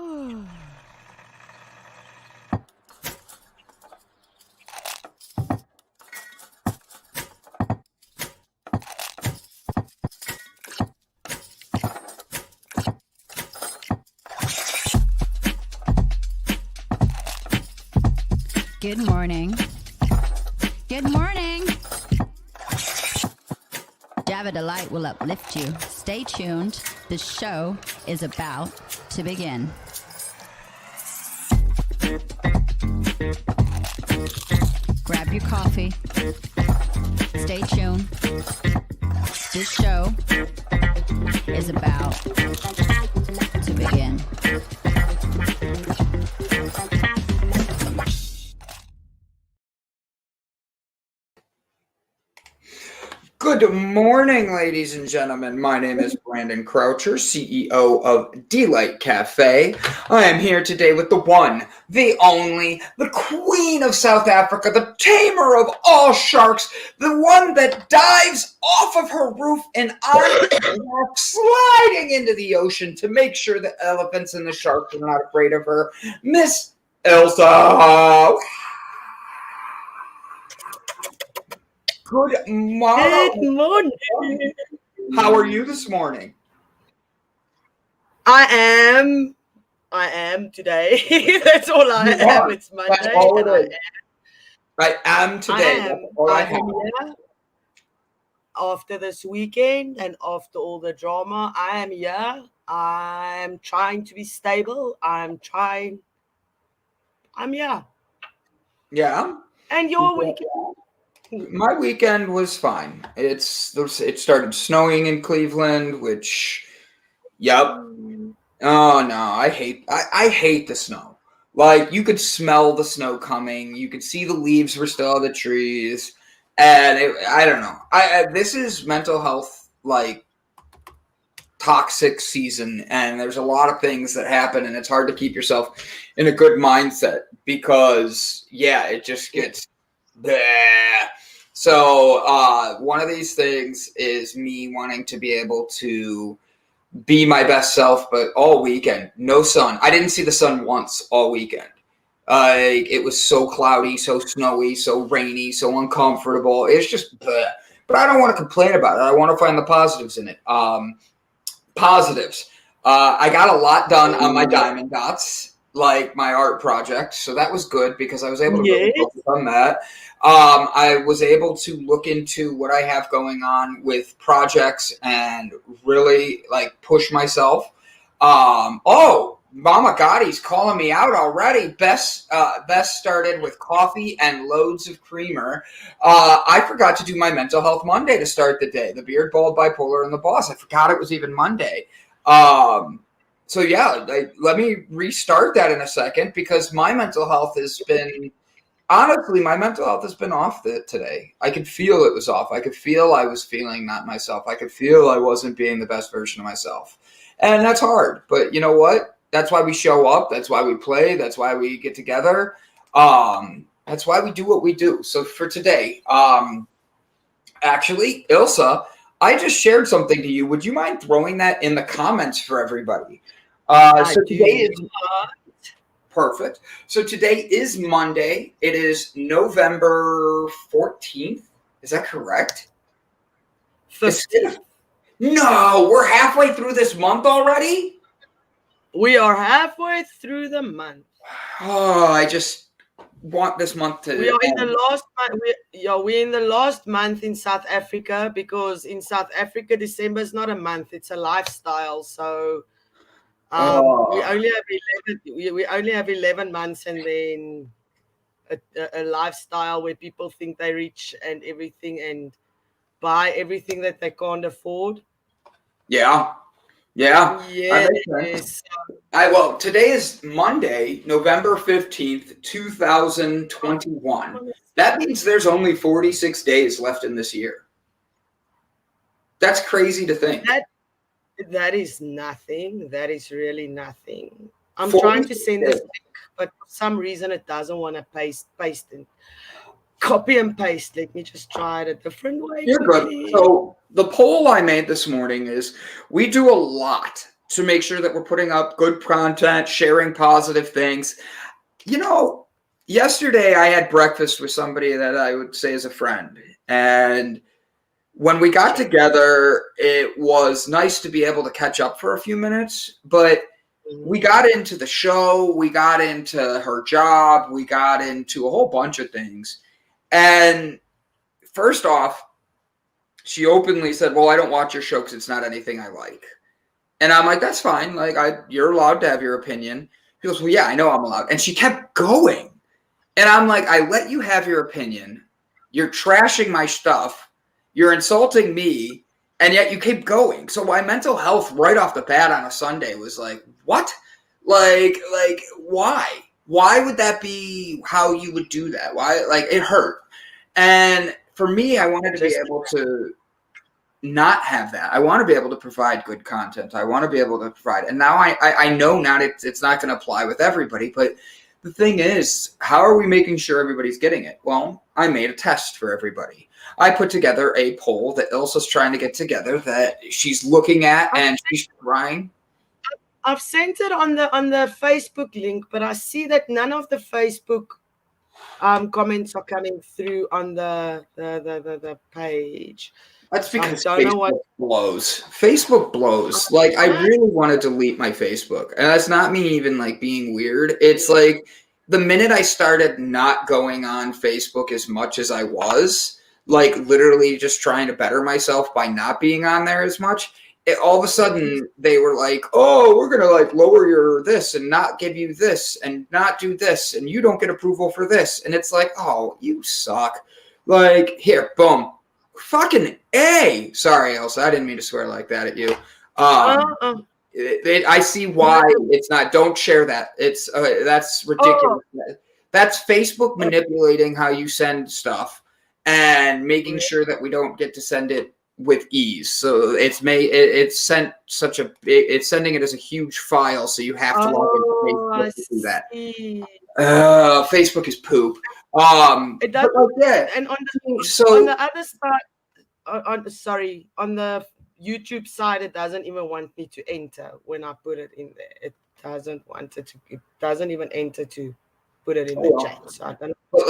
Good morning. Good morning. Java Delight will uplift you. Stay tuned. The show is about to begin. Grab your coffee. Stay tuned. This show is about to begin. Good morning, ladies and gentlemen. My name is Brandon Croucher, CEO of Delight Cafe. I am here today with the one, the only, the queen of South Africa, the tamer of all sharks, the one that dives off of her roof and on sliding into the ocean to make sure the elephants and the sharks are not afraid of her, Miss Ilse. Good morning. Good morning. How are you this morning? I am today. That's all I am. It's Monday. That's all it is. I am today. That's all I have. Here after this weekend and after all the drama, I am here. I'm trying to be stable. I'm here. Yeah. And your weekend? My weekend was fine. It started snowing in Cleveland, which, yep. Oh no, I hate the snow. Like, you could smell the snow coming. You could see the leaves were still on the trees, and I don't know. This is mental health, like, toxic season, and there's a lot of things that happen, and it's hard to keep yourself in a good mindset because, yeah, it just gets bleh. So one of these things is me wanting to be able to be my best self, but all weekend, no sun. I didn't see the sun once all weekend. It was so cloudy, so snowy, so rainy, so uncomfortable. It's just bleh. But I don't want to complain about it. I want to find the positives in it. Positives. I got a lot done on my diamond dots, like my art project. So that was good because I was able to really focus on that. I was able to look into what I have going on with projects and really like push myself. Mama Gotti's calling me out already. Bess started with coffee and loads of creamer. I forgot to do my mental health Monday to start the day. The beard, bald, bipolar, and the boss. I forgot it was even Monday. So yeah, let me restart that in a second because my mental health has been. Honestly, my mental health has been off today. I could feel it was off. I could feel I was feeling not myself. I could feel I wasn't being the best version of myself. And that's hard. But you know what? That's why we show up. That's why we play. That's why we get together. That's why we do what we do. So for today, actually, Ilse, I just shared something to you. Would you mind throwing that in the comments for everybody? Today is perfect. So today is Monday. It is November 14th. Is that correct? 15th. No, we're halfway through this month already? We are halfway through the month. Oh, I just want this month to. We are in the last month. We're in the last month in South Africa because in South Africa, December is not a month; it's a lifestyle. So we only have 11 months, and then a lifestyle where people think they rich and everything, and buy everything that they can't afford. Yeah. Yes. Well, today is Monday, November 15th, 2021. That means there's only 46 days left in this year. That's crazy to think. That is nothing. That is really nothing. I'm trying to send this link, but for some reason it doesn't want to paste and copy and paste. Let me just try it a different way. You're good. So the poll I made this morning is we do a lot to make sure that we're putting up good content, sharing positive things. You know, yesterday I had breakfast with somebody that I would say is a friend. And when we got together, it was nice to be able to catch up for a few minutes. But we got into the show, we got into her job, we got into a whole bunch of things. And first off, she openly said, well, I don't watch your show because it's not anything I like. And I'm like, that's fine. Like, you're allowed to have your opinion. She goes, well, yeah, I know I'm allowed. And she kept going. And I'm like, I let you have your opinion. You're trashing my stuff. You're insulting me. And yet you keep going. So my mental health right off the bat on a Sunday was like, what? Like, why? Why would that be how you would do that? Why? Like, it hurt. And for me, I wanted to be able to not have that. I want to be able to provide good content. I want to be able to provide. And now I know now it's not going to apply with everybody. But the thing is, how are we making sure everybody's getting it? Well, I made a test for everybody. I put together a poll that Ilse's trying to get together that she's looking at and she's trying. I've sent it on the Facebook link, but I see that none of the Facebook comments are coming through on the page. That's because Facebook blows. Facebook blows. Like, I really want to delete my Facebook. And that's not me even, like, being weird. It's like the minute I started not going on Facebook as much as I was, like, literally just trying to better myself by not being on there as much, all of a sudden they were like, oh, we're going to, like, lower your this and not give you this and not do this. And you don't get approval for this. And it's like, oh, you suck. Like, here, boom. Fucking A. Sorry, Elsa. I didn't mean to swear like that at you. I see why it's not. Don't share that. It's that's ridiculous. That's Facebook manipulating how you send stuff and making sure that we don't get to send it with ease. So it's sent such a big. It's sending it as a huge file, so you have to log into Facebook to do that. Facebook is poop. It does, and on the other side, on the YouTube side, it doesn't even want me to enter when I put it in there. It doesn't want it to. It doesn't even enter to put it in the chat. So I don't. But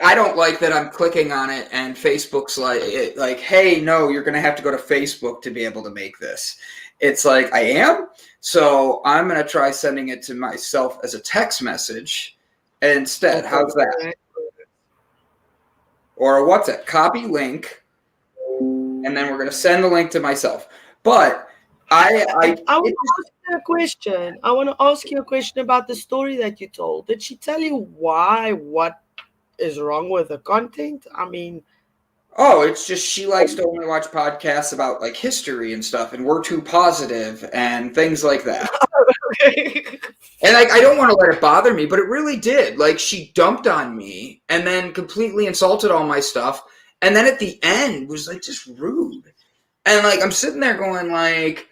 I don't like that I'm clicking on it and Facebook's like, hey, no, you're gonna have to go to Facebook to be able to make this. It's like, I am. So I'm gonna try sending it to myself as a text message instead. How's that? Or what's it? Copy link, and then we're going to send the link to myself. But I want to ask you a question. I want to ask you a question about the story that you told. Did she tell you what is wrong with the content? I mean, it's just she likes to only watch podcasts about like history and stuff, and we're too positive and things like that. Okay. And like, I don't want to let it bother me, but it really did. Like, she dumped on me and then completely insulted all my stuff. And then at the end was like just rude. And like, I'm sitting there going like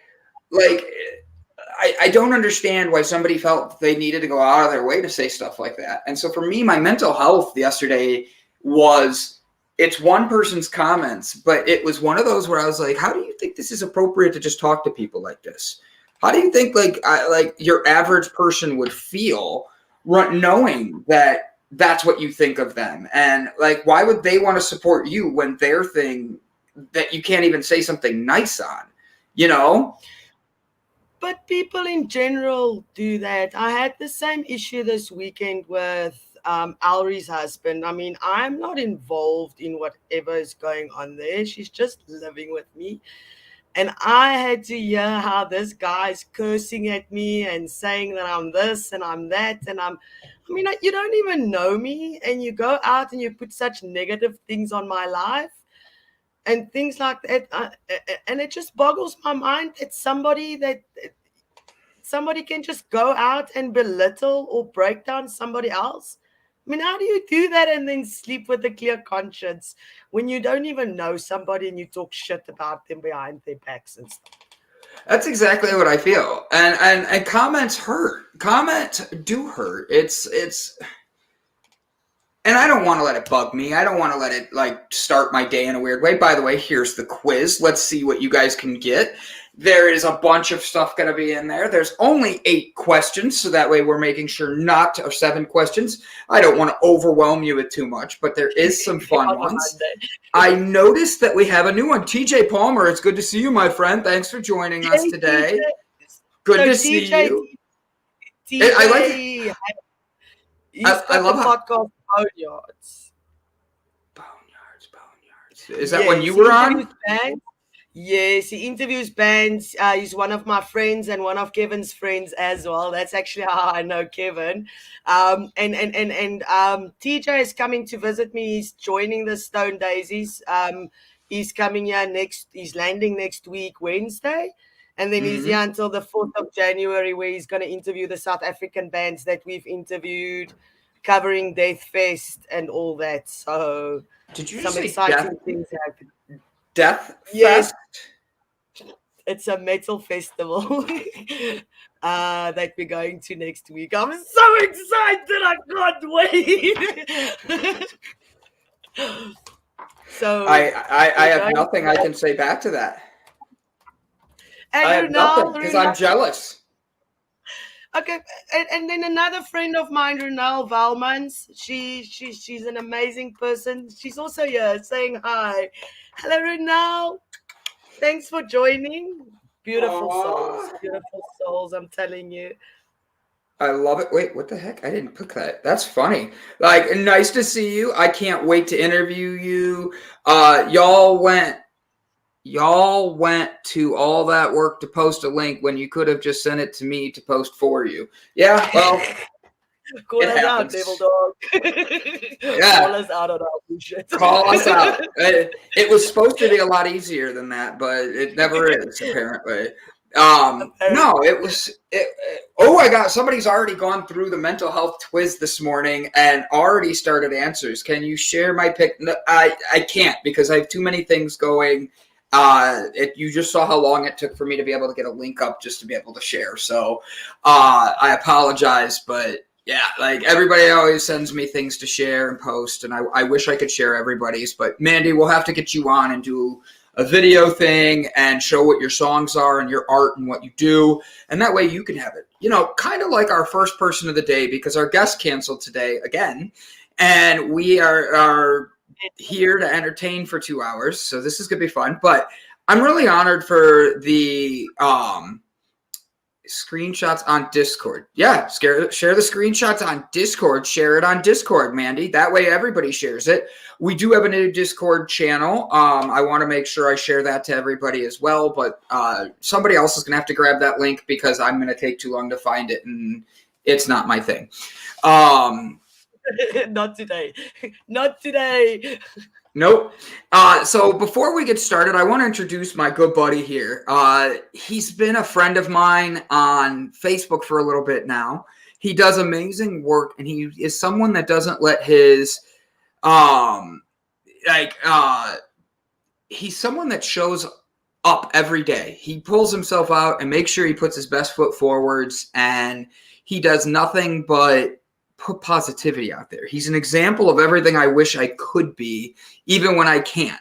I don't understand why somebody felt they needed to go out of their way to say stuff like that. And so for me, my mental health yesterday was, it's one person's comments, but it was one of those where I was like, how do you think this is appropriate to just talk to people like this? How do you think like your average person would feel knowing that that's what you think of them? And like, why would they want to support you when their thing that you can't even say something nice on, you know? But people in general do that. I had the same issue this weekend with Alri's husband. I mean, I'm not involved in whatever is going on there. She's just living with me. And I had to hear how this guy's cursing at me and saying that I'm this and I'm that. And you don't even know me. And you go out and you put such negative things on my life and things like that. And it just boggles my mind that somebody can just go out and belittle or break down somebody else. I mean, how do you do that and then sleep with a clear conscience when you don't even know somebody and you talk shit about them behind their backs and stuff? That's exactly what I feel. And comments hurt. Comments do hurt. It's and I don't want to let it bug me. I don't want to let it like start my day in a weird way. By the way, here's the quiz. Let's see what you guys can get. There is a bunch of stuff going to be in there. There's only 8 questions, so that way we're making sure or 7 questions. I don't want to overwhelm you with too much, but there is some fun ones. I noticed that we have a new one. TJ Palmer, it's good to see you, my friend. Thanks for joining us today. Good to see you. TJ, I like it. He's got the podcast Boneyards. Is that when you were on? Yes, he interviews bands. He's one of my friends and one of Kevin's friends as well. That's actually how I know Kevin. And TJ is coming to visit me. He's joining the Stone Daisies. He's coming here he's landing next week, Wednesday. And then he's here until the 4th of January, where he's going to interview the South African bands that we've interviewed, covering Death Fest and all that. So did you some say exciting things happen. Death Yes. Fest? It's a metal festival that we're going to next week. I'm so excited. I can't wait. So I have nothing I can say back to that. And I have nothing because I'm jealous. Okay, and then another friend of mine, Renal Valmans. She's an amazing person. She's also here saying hi. Hello, Renal. Thanks for joining. Beautiful souls. I'm telling you. I love it. Wait, what the heck? I didn't pick that. That's funny. Like, nice to see you. I can't wait to interview you. Y'all went to all that work to post a link when you could have just sent it to me to post for you. Yeah, well, call us out, devil dog. Yeah. Call us out on our bullshit. Call us out. It was supposed to be a lot easier than that, but it never is, apparently. No, it was. Somebody's already gone through the mental health quiz this morning and already started answers. Can you share my pick? No, I can't because I have too many things going. You just saw how long it took for me to be able to get a link up just to be able to share. So, I apologize, but yeah, like everybody always sends me things to share and post, and I wish I could share everybody's, but Mandy, we'll have to get you on and do a video thing and show what your songs are and your art and what you do. And that way you can have it, kind of like our first person of the day, because our guest canceled today again, and we are here to entertain for 2 hours. So this is going to be fun, but I'm really honored for the, screenshots on Discord. Yeah, share the screenshots on Discord. Share it on Discord, Mandy. That way everybody shares it. We do have a new Discord channel. I want to make sure I share that to everybody as well, but somebody else is going to have to grab that link because I'm going to take too long to find it, and it's not my thing. Not today. Not today. Nope. So before we get started, I want to introduce my good buddy here. He's been a friend of mine on Facebook for a little bit now. He does amazing work, and he is someone that doesn't let his, he's someone that shows up every day. He pulls himself out and makes sure he puts his best foot forwards, and he does nothing but put positivity out there. He's an example of everything I wish I could be, even when I can't.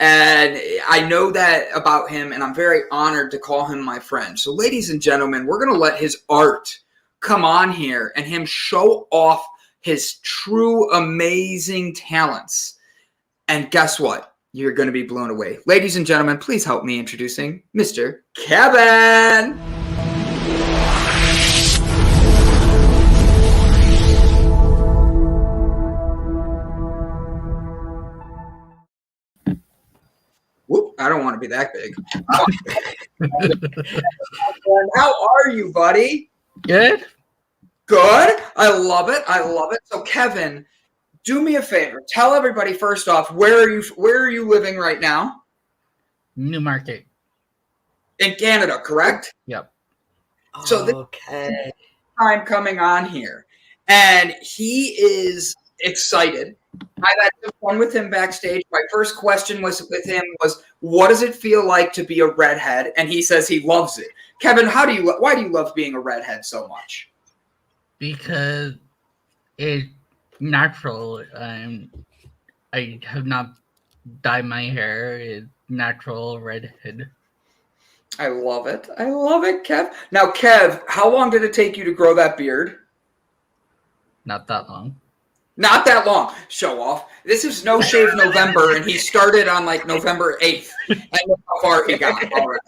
And I know that about him, and I'm very honored to call him my friend. So ladies and gentlemen, we're going to let his art come on here and him show off his true amazing talents. And guess what? You're going to be blown away. Ladies and gentlemen, please help me introducing Mr. Kevin. Whoop, I don't want to be that big. How are you, buddy? Good. Good. I love it. So, Kevin, do me a favor. Tell everybody first off, where are you living right now? Newmarket. In Canada, correct? Yep. So this time coming on here, and he is excited. I've had some fun with him backstage. My first question with him was, what does it feel like to be a redhead? And he says he loves it. Kevin, why do you love being a redhead so much? Because it's natural. I have not dyed my hair. It's natural redhead. I love it. I love it, Kev. Now, Kev, how long did it take you to grow that beard? Not that long. Not that long. Show off. This is No Shave November, and he started on like November 8th. And look how far he got already.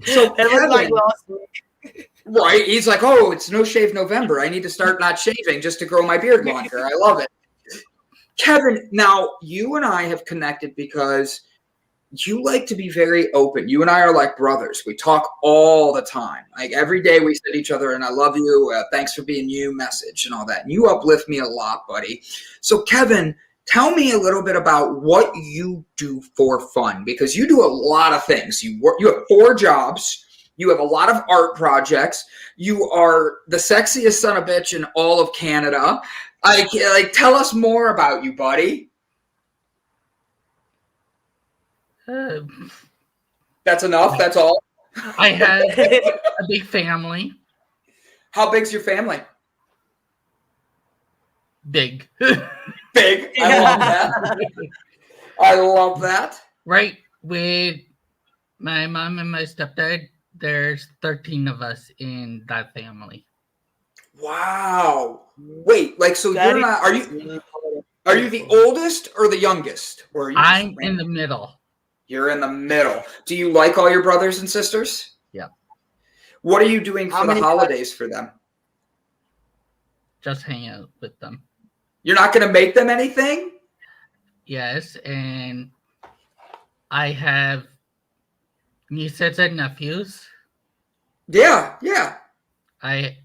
So It was like last week. Right. He's like, oh, it's No Shave November. I need to start not shaving just to grow my beard longer. I love it. Kevin, now you and I have connected because you like to be very open. You and I are like brothers. We talk all the time. Like every day we send each other and I love you. Thanks for being you message and all that. And you uplift me a lot, buddy. So Kevin, tell me a little bit about what you do for fun, because you do a lot of things. You have 4 jobs. You have a lot of art projects. You are the sexiest son of a bitch in all of Canada. Tell us more about you, buddy. That's enough. That's all. I have a big family. How big's your family? Big. Big. I love that. I love that. Right. With my mom and my stepdad, there's 13 of us in that family. Wow. Wait, so you're not, are you the oldest or the youngest? Or are you I'm in the middle. You're in the middle. Do you like all your brothers and sisters? Yeah. What are you doing for the holidays for them? Just hang out with them. You're not going to make them anything? Yes, and I have nieces and nephews. Yeah. I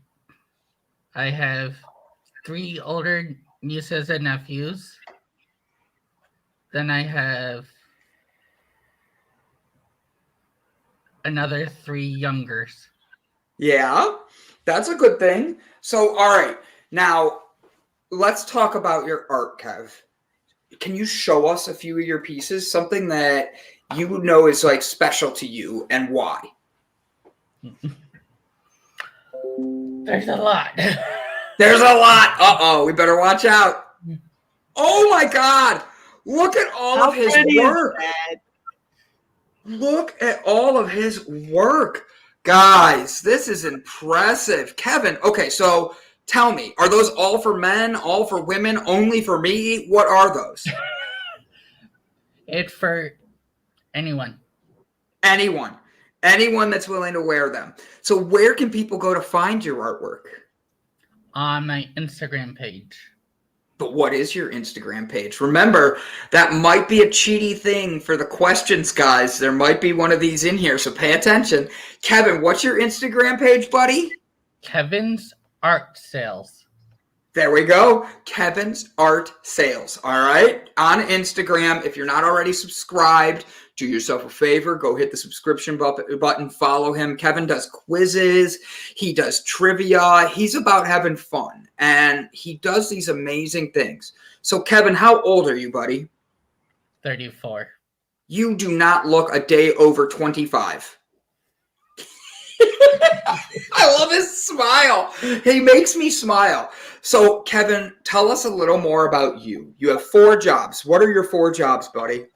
have 3 older nieces and nephews. Then I have another 3 youngers. Yeah, that's a good thing. So, all right. Now, let's talk about your art, Kev. Can you show us a few of your pieces? Something that you would know is like special to you and why? There's a lot. There's a lot. Uh-oh, we better watch out. Oh my God. Look at all of his work. Look at all of his work. Guys, this is impressive. Kevin, okay, so tell me, are those all for men, all for women, only for me? What are those? It's for anyone. Anyone that's willing to wear them. So where can people go to find your artwork? On my Instagram page. But what is your Instagram page? Remember, that might be a cheaty thing for the questions, guys. There might be one of these in here, so pay attention. Kevin, what's your Instagram page, buddy? Kevin's Art Sales. There we go. Kevin's Art Sales. All right. On Instagram, if you're not already subscribed, do yourself a favor. Go hit the subscription button. Follow him. Kevin does quizzes. He does trivia. He's about having fun. And he does these amazing things. So, Kevin, how old are you, buddy? 34. You do not look a day over 25. I love his smile. He makes me smile. So, Kevin, tell us a little more about you. You have 4 jobs. What are your 4 jobs, buddy?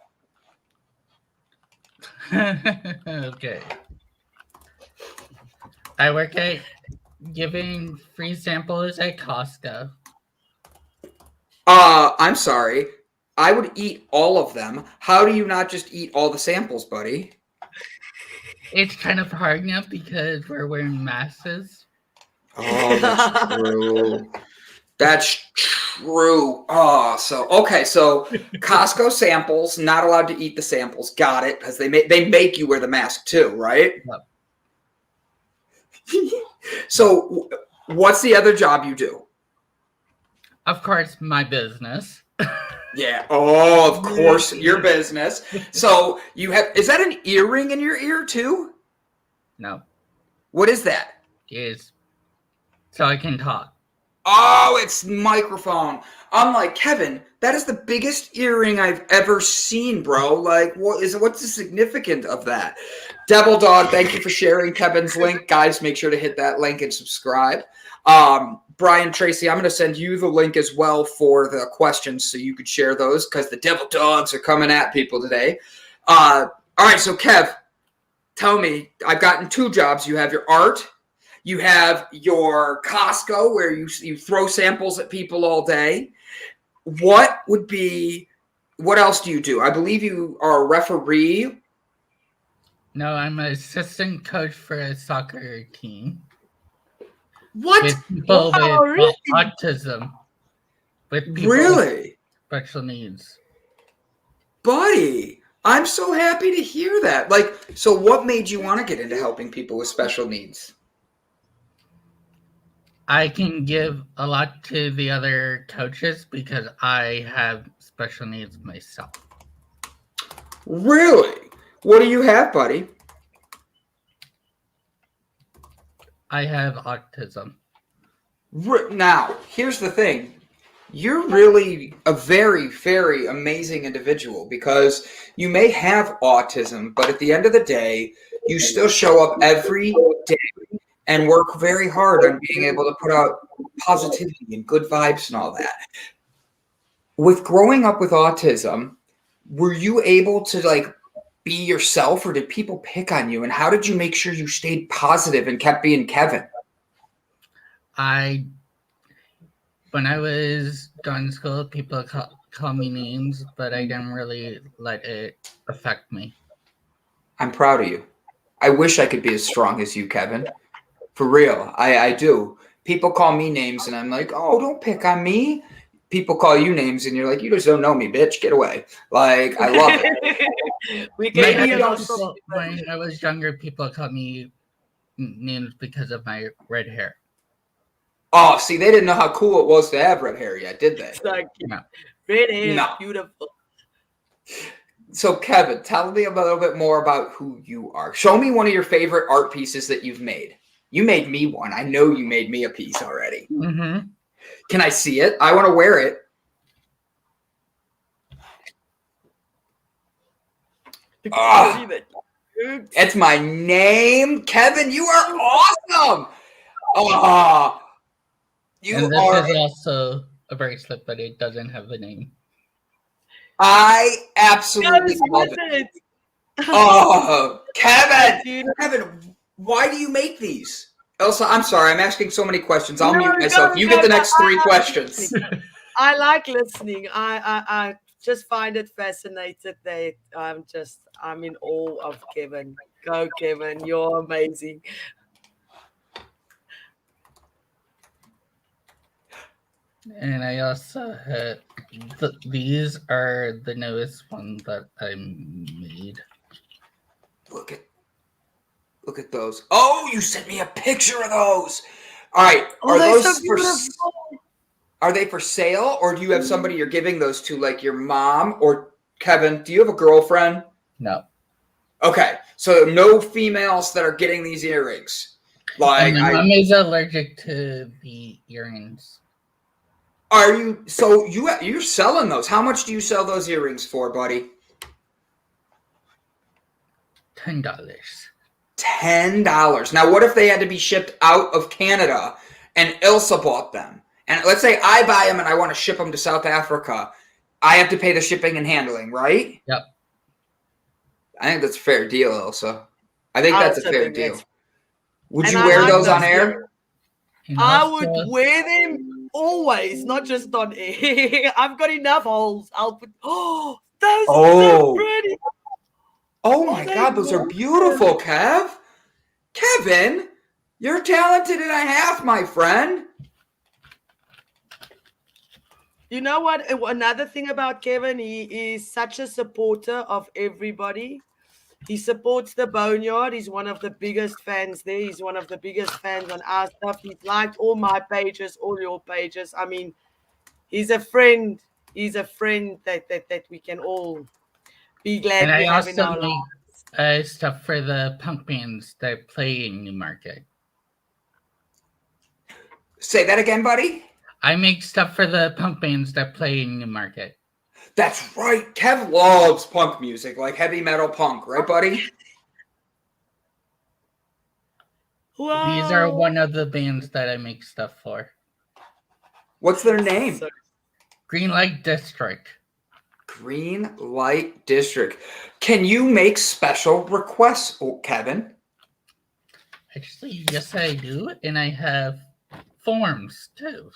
Okay. I work at giving free samples at Costco. I'm sorry. I would eat all of them. How do you not just eat all the samples, buddy? It's kind of hard now because we're wearing masks. Oh, that's true. That's true. Oh, so Costco samples, not allowed to eat the samples. Got it, because they make you wear the mask too, right? Yep. So what's the other job you do? Of course, my business. Yeah. Oh, of course, your business. So is that an earring in your ear too? No. What is that? It's so I can talk. Oh, it's microphone. I'm like, Kevin, that is the biggest earring I've ever seen, bro. Like, what's the significance of that? Devil Dog, thank you for sharing Kevin's link. Guys, make sure to hit that link and subscribe. Brian Tracy, I'm going to send you the link as well for the questions so you could share those because the Devil Dogs are coming at people today. All right, so Kev, tell me, I've gotten 2 jobs. You have your art, you have your Costco where you throw samples at people all day. What else do you do? I believe you are a referee. No, I'm an assistant coach for a soccer team. What? With people with autism. With people with special needs. Buddy, I'm so happy to hear that. Like, so what made you want to get into helping people with special needs? I can give a lot to the other coaches because I have special needs myself. Really? What do you have, buddy? I have autism. Now, here's the thing. You're really a very, very amazing individual because you may have autism, but at the end of the day, you still show up every day and work very hard on being able to put out positivity and good vibes and all that. With growing up with autism, were you able to like be yourself, or did people pick on you? And how did you make sure you stayed positive and kept being Kevin? When I was done school, people call me names, but I didn't really let it affect me. I'm proud of you. I wish I could be as strong as you, Kevin. For real, I do. People call me names, and I'm like, oh, don't pick on me. People call you names, and you're like, you just don't know me, bitch. Get away. Like, I love it. When I was younger, people called me names because of my red hair. Oh, see, they didn't know how cool it was to have red hair yet, did they? No. Red hair is beautiful. So, Kevin, tell me a little bit more about who you are. Show me one of your favorite art pieces that you've made. You made me one. I know you made me a piece already. Mm-hmm. Can I see it? I want to wear it. It's my name. Kevin, you are awesome. And this is also a bracelet, but it doesn't have a name. I absolutely love it. Oh, Kevin, why do you make these? Ilse, I'm sorry, I'm asking so many questions. I'll mute myself. You get the next 3 questions. I like listening. I just find it fascinating that I'm in awe of Kevin. Go, Kevin, you're amazing. And I also had these are the newest ones that I made. Look at those. Oh, you sent me a picture of those. All right. Are they for sale, or do you have somebody you're giving those to, like your mom or Kevin? Do you have a girlfriend? No. Okay. So no females that are getting these earrings. Like, my mom is allergic to the earrings. Are you? So you're selling those? How much do you sell those earrings for, buddy? $10. $10. Now, what if they had to be shipped out of Canada and Ilse bought them? And let's say I buy them and I want to ship them to South Africa. I have to pay the shipping and handling, right? Yep. I think that's a fair deal, Ilse. I think that's a fair deal. Would you wear those on air? I would wear them always, not just on air. I've got enough holes. I'll put. Oh, those are so pretty. Oh my God, those are beautiful, Kev. Kevin, you're talented and a half, my friend. You know what? Another thing about Kevin, he is such a supporter of everybody. He supports the Boneyard. He's one of the biggest fans there. He's one of the biggest fans on our stuff. He's liked all my pages, all your pages. I mean, he's a friend. He's a friend that we can all be glad we have in our lives. And I also make stuff for the punk bands that play in Newmarket. Say that again, buddy? I make stuff for the punk bands that play in Newmarket. That's right. Kev loves punk music, like heavy metal punk, right, buddy? Wow. These are one of the bands that I make stuff for. What's their name? Green Light District. Green Light District. Can you make special requests, Kevin? Actually, yes, I do, and I have forms too.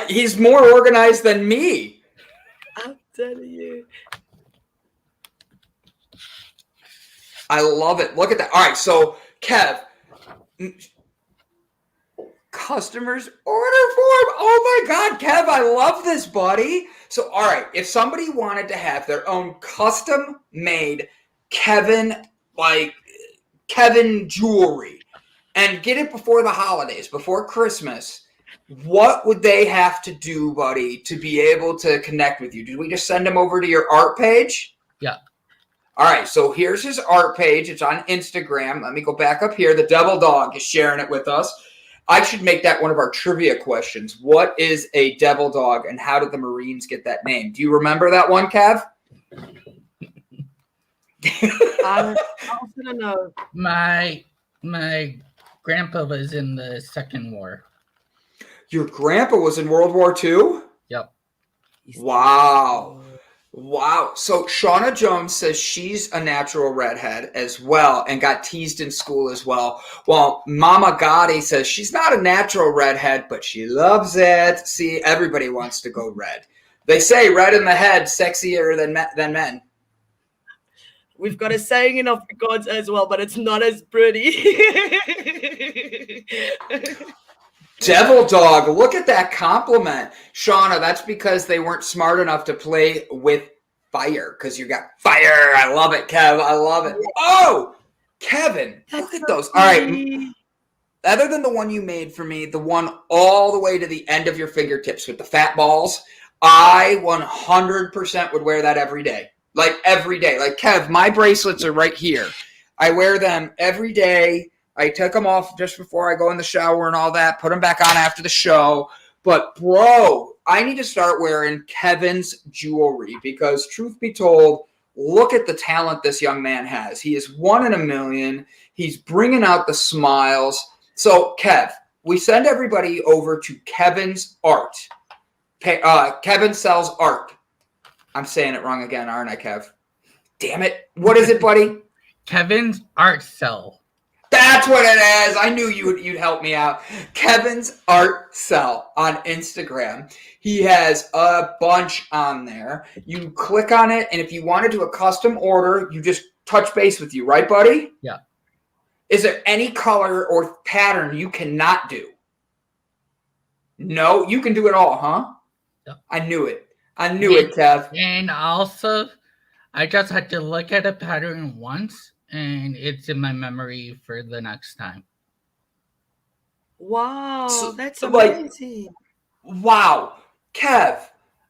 He's more organized than me. I'm telling you. I love it. Look at that. All right, so Kev, customers order form. Oh my God, Kev, I love this, buddy. So, all right, if somebody wanted to have their own custom-made Kevin jewelry and get it before the holidays, before Christmas, what would they have to do, buddy, to be able to connect with you? Do we just send them over to your art page? Yeah. All right, so here's his art page. It's on Instagram. Let me go back up here. The Devil Dog is sharing it with us. I should make that one of our trivia questions. What is a devil dog, and how did the Marines get that name? Do you remember that one, Kev? I also don't know. My grandpa was in the Second War. Your grandpa was in World War II? Yep. Wow. Wow. So Shauna Jones says she's a natural redhead as well and got teased in school as well. Well, Mama Gotti says she's not a natural redhead, but she loves it. See, everybody wants to go red. They say red in the head, sexier than men. We've got a saying in Afrikaans as well, but it's not as pretty. Devil Dog, look at that compliment. Shauna, that's because they weren't smart enough to play with fire, because you got fire. I love it, Kev. I love it. Oh, Kevin, look at those. All right. Other than the one you made for me, the one all the way to the end of your fingertips with the fat balls, I 100% would wear that every day. Like every day. Like, Kev, my bracelets are right here. I wear them every day. I took them off just before I go in the shower and all that, put them back on after the show. But, bro, I need to start wearing Kevin's jewelry because, truth be told, look at the talent this young man has. He is 1 in a million. He's bringing out the smiles. So, Kev, we send everybody over to Kevin's art. Kevin sells art. I'm saying it wrong again, aren't I, Kev? Damn it. What is it, buddy? Kevin's art cell. That's what it is. I knew you'd help me out. Kevin's Art Cell on Instagram. He has a bunch on there. You click on it, and if you want to do a custom order, you just touch base with you, right, buddy? Yeah. Is there any color or pattern you cannot do? No, you can do it all, huh? Yeah. I knew it. I knew it, Kev. And also, I just had to look at a pattern once, and it's in my memory for the next time. Wow, So, that's like, amazing. wow. Kev,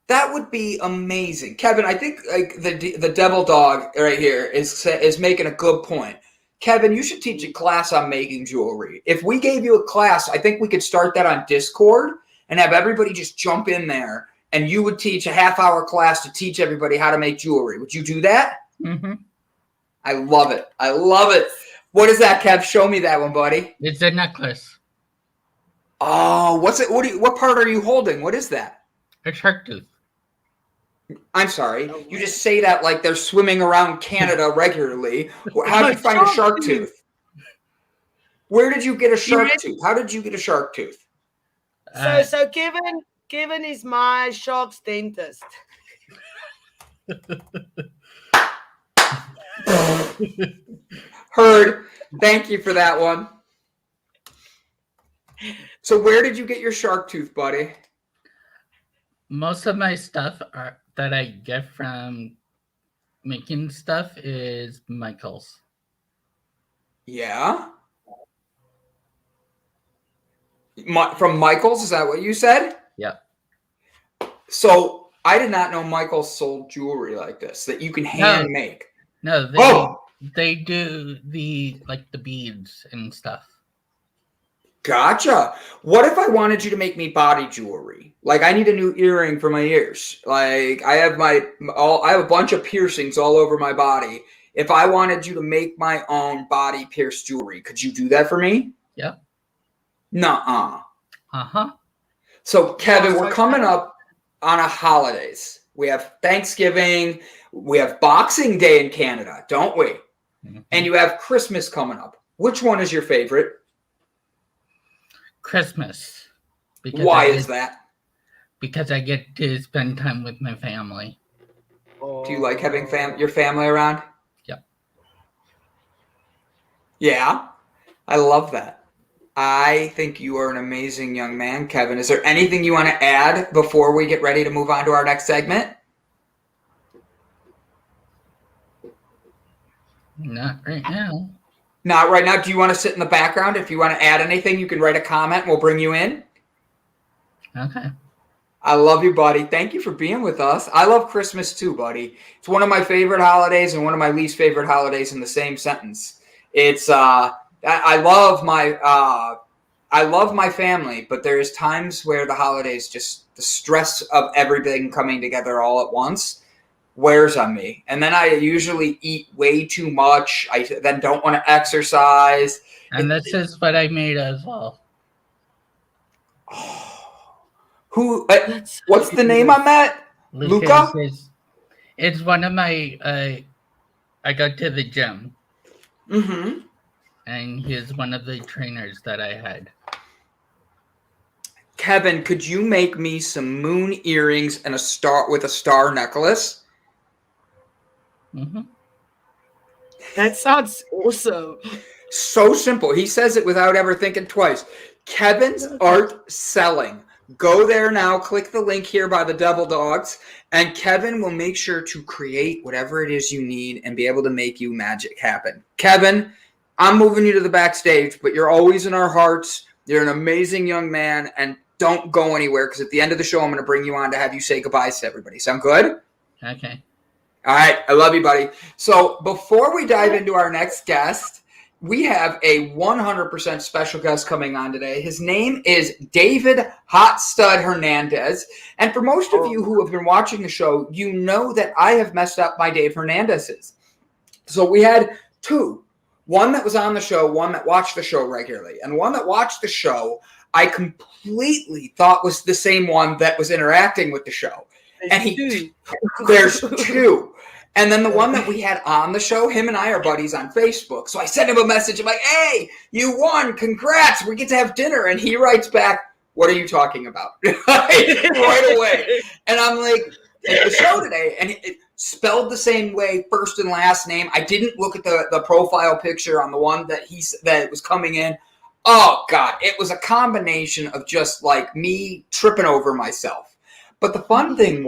that would be amazing. Kevin, I think like the devil dog right here is making a good point. Kevin, you should teach a class on making jewelry. If we gave you a class, I think we could start that on Discord and have everybody just jump in there, and you would teach a half-hour class to teach everybody how to make jewelry. Would you do that? Mm-hmm. I love it. I love it. What is that, Kev? Show me that one, buddy. It's a necklace. Oh, what's it? What part are you holding? What is that? A shark tooth. I'm sorry. You just say that like they're swimming around Canada regularly. How did you find a shark tooth? Where did you get a shark tooth? How did you get a shark tooth? So Kevin is my shark's dentist. Heard. Thank you for that one. So where did you get your shark tooth, buddy? Most of my stuff that I get from making stuff is Michael's. Yeah? From Michael's? Is that what you said? Yep. So I did not know Michael's sold jewelry like this that you can hand make. No, they do the beads and stuff. Gotcha. What if I wanted you to make me body jewelry? Like I need a new earring for my ears. Like I have I have a bunch of piercings all over my body. If I wanted you to make my own body pierced jewelry, could you do that for me? Yep. Nuh-uh. Uh-huh. So Kevin, we're coming up. on a holidays. We have Thanksgiving. We have Boxing Day in Canada, don't we? Mhm. And you have Christmas coming up. Which one is your favorite? Christmas. Why is that? Because I get to spend time with my family. Do you like having your family around? Yep. Yeah, I love that. I think you are an amazing young man, Kevin. Is there anything you want to add before we get ready to move on to our next segment? Not right now. Not right now. Do you want to sit in the background? If you want to add anything, you can write a comment. We'll bring you in. Okay. I love you, buddy. Thank you for being with us. I love Christmas too, buddy. It's one of my favorite holidays and one of my least favorite holidays in the same sentence. It's I love my family, but there's times where the holidays, just the stress of everything coming together all at once, wears on me. And then I usually eat way too much. I then don't want to exercise. And this is what I made as well. Who? What's the name on that? Luca? It's one of my. I go to the gym. Mm-hmm. And he's one of the trainers that I had. Kevin, could you make me some moon earrings and a star necklace? Mm-hmm. That sounds awesome. So simple. He says it without ever thinking twice. Kevin's Art Selling. Go there now. Click the link here by the Devil Dogs, and Kevin will make sure to create whatever it is you need and be able to make you magic happen. Kevin, I'm moving you to the backstage, but you're always in our hearts. You're an amazing young man, and don't go anywhere, because at the end of the show, I'm going to bring you on to have you say goodbyes to everybody. Sound good? Okay. All right. I love you, buddy. So before we dive into our next guest, we have a 100% special guest coming on today. His name is David Hot Stud Hernandez. And for most of you who have been watching the show, you know that I have messed up my Dave Hernandez's. So we had two. One that was on the show, one that watched the show regularly. And one that watched the show, I completely thought was the same one that was interacting with the show. There's two. And then the one that we had on the show, him and I are buddies on Facebook. So I sent him a message. I'm like, hey, you won. Congrats. We get to have dinner. And he writes back, what are you talking about? Right away. And I'm like, at the show today, and it spelled the same way, first and last name. I didn't look at the profile picture on the one that was coming in. Oh, God. It was a combination of just like me tripping over myself. But the fun thing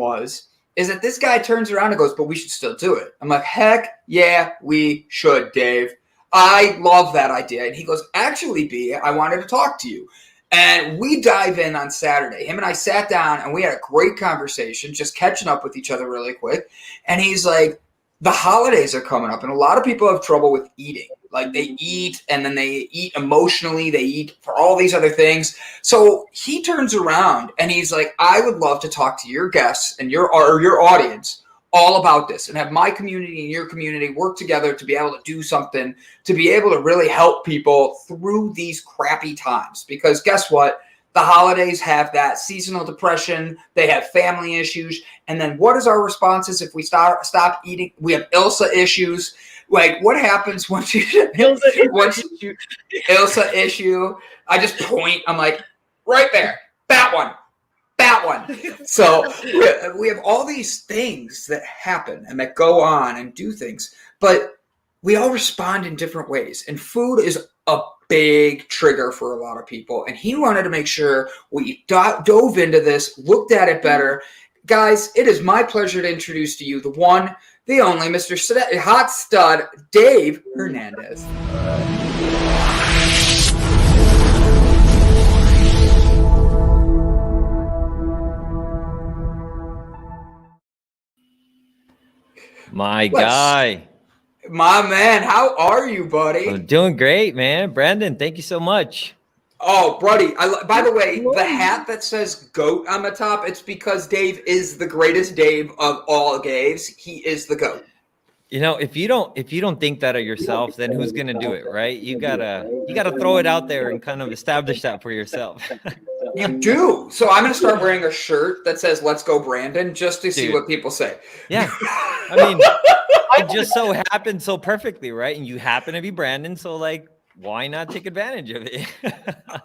is that this guy turns around and goes, but we should still do it. I'm like, heck yeah, we should, Dave. I love that idea. And he goes, actually, B, I wanted to talk to you. And we dive in on Saturday. Him and I sat down and we had a great conversation, just catching up with each other really quick. And he's like, the holidays are coming up, and a lot of people have trouble with eating. Like they eat, and then they eat emotionally. They eat for all these other things. So he turns around and he's like, I would love to talk to your guests and your audience all about this, and have my community and your community work together to be able to do something, to be able to really help people through these crappy times. Because guess what? The holidays have that seasonal depression. They have family issues. And then what is our responses if we stop eating? We have Ilse issues. Like, what happens once you Ilse issue? I just point. I'm like, right there. That one. So we have all these things that happen and that go on and do things. But we all respond in different ways. And food is a big trigger for a lot of people. And he wanted to make sure we dove into this, looked at it better. Guys, it is my pleasure to introduce to you the one, the only, Mr. Hot Stud, Dave Hernandez. My guy. My man, how are you, buddy? I'm doing great, man. Brandon, thank you so much. Oh, buddy. By the way, the hat that says GOAT on the top, it's because Dave is the greatest Dave of all Daves. He is the GOAT. You know, if you don't think that of yourself, then who's gonna do it, right? You gotta throw it out there and kind of establish that for yourself. You do. So I'm going to start wearing a shirt that says "Let's go, Brandon," just to see Dude. what people say. Yeah. I mean, it just so happened so perfectly, right? And you happen to be Brandon, so like, why not take advantage of it?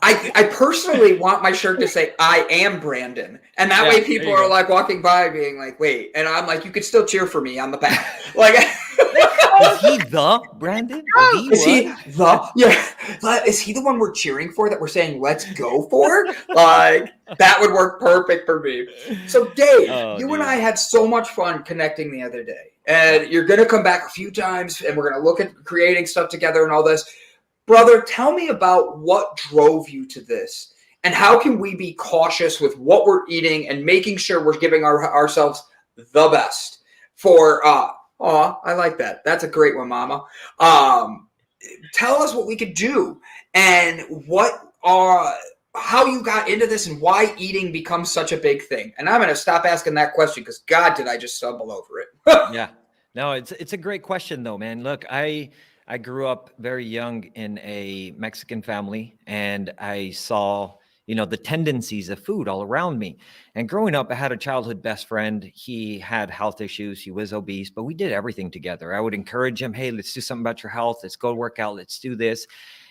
I personally want my shirt to say "I am Brandon," and that way people are like walking by, being like, "Wait," and I'm like, "You could still cheer for me on the back." Like, is he the Brandon? is he the? Yeah, is he the one we're cheering for? That we're saying "Let's go" for? Like, that would work perfect for me. So, Dave, you and I had so much fun connecting the other day, and you're gonna come back a few times, and we're gonna look at creating stuff together and all this. Brother, tell me about what drove you to this, and how can we be cautious with what we're eating and making sure we're giving ourselves the best for, I like that. That's a great one, Mama. Tell us what we could do and how you got into this and why eating becomes such a big thing. And I'm going to stop asking that question because God, did I just stumble over it. Yeah, no, it's a great question though, man. Look, I grew up very young in a Mexican family, and I saw, the tendencies of food all around me. And growing up, I had a childhood best friend. He had health issues. He was obese, but we did everything together. I would encourage him, hey, let's do something about your health. Let's go work out. Let's do this.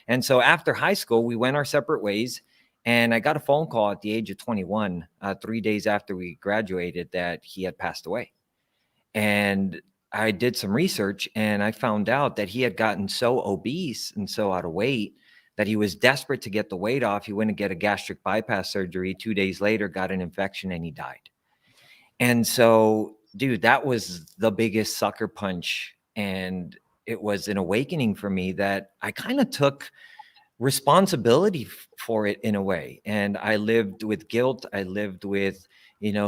And so after high school, we went our separate ways. And I got a phone call at the age of 21, 3 days after we graduated, that he had passed away. And I did some research, and I found out that he had gotten so obese and so out of weight that he was desperate to get the weight off. He went and get a gastric bypass surgery. 2 days later, got an infection, and he died. And so, dude, that was the biggest sucker punch. And it was an awakening for me that I kind of took responsibility for it in a way. And I lived with guilt. I lived with,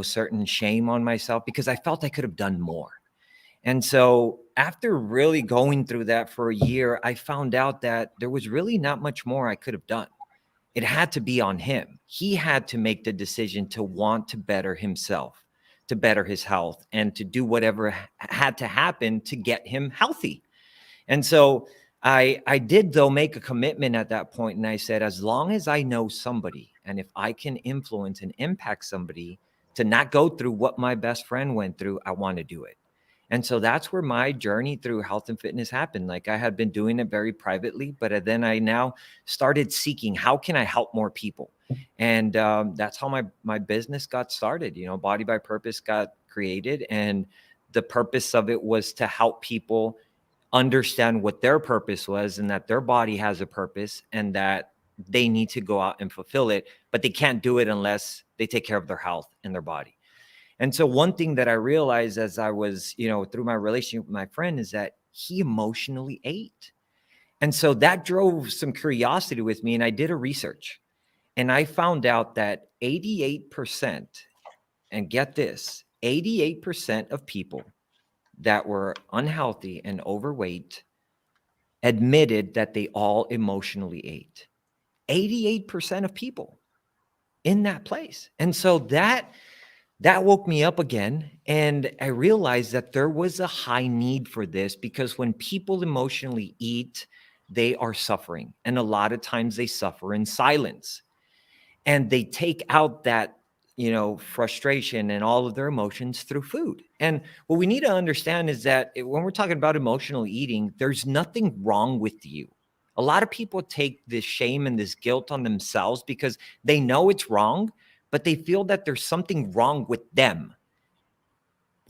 certain shame on myself because I felt I could have done more. And so after really going through that for a year, I found out that there was really not much more I could have done. It had to be on him. He had to make the decision to want to better himself, to better his health, and to do whatever had to happen to get him healthy. And so I did, though, make a commitment at that point. And I said, as long as I know somebody, and if I can influence and impact somebody to not go through what my best friend went through, I want to do it. And so that's where my journey through health and fitness happened. Like, I had been doing it very privately, but then I now started seeking, how can I help more people? And that's how my business got started. Body by Purpose got created, and the purpose of it was to help people understand what their purpose was, and that their body has a purpose, and that they need to go out and fulfill it, but they can't do it unless they take care of their health and their body. And so one thing that I realized as I was, through my relationship with my friend, is that he emotionally ate. And so that drove some curiosity with me. And I did a research, and I found out that 88%, and get this, 88% of people that were unhealthy and overweight admitted that they all emotionally ate. 88% of people in that place. And so that woke me up again. And I realized that there was a high need for this, because when people emotionally eat, they are suffering. And a lot of times they suffer in silence. And they take out that, frustration and all of their emotions through food. And what we need to understand is that when we're talking about emotional eating, there's nothing wrong with you. A lot of people take this shame and this guilt on themselves because they know it's wrong, but they feel that there's something wrong with them,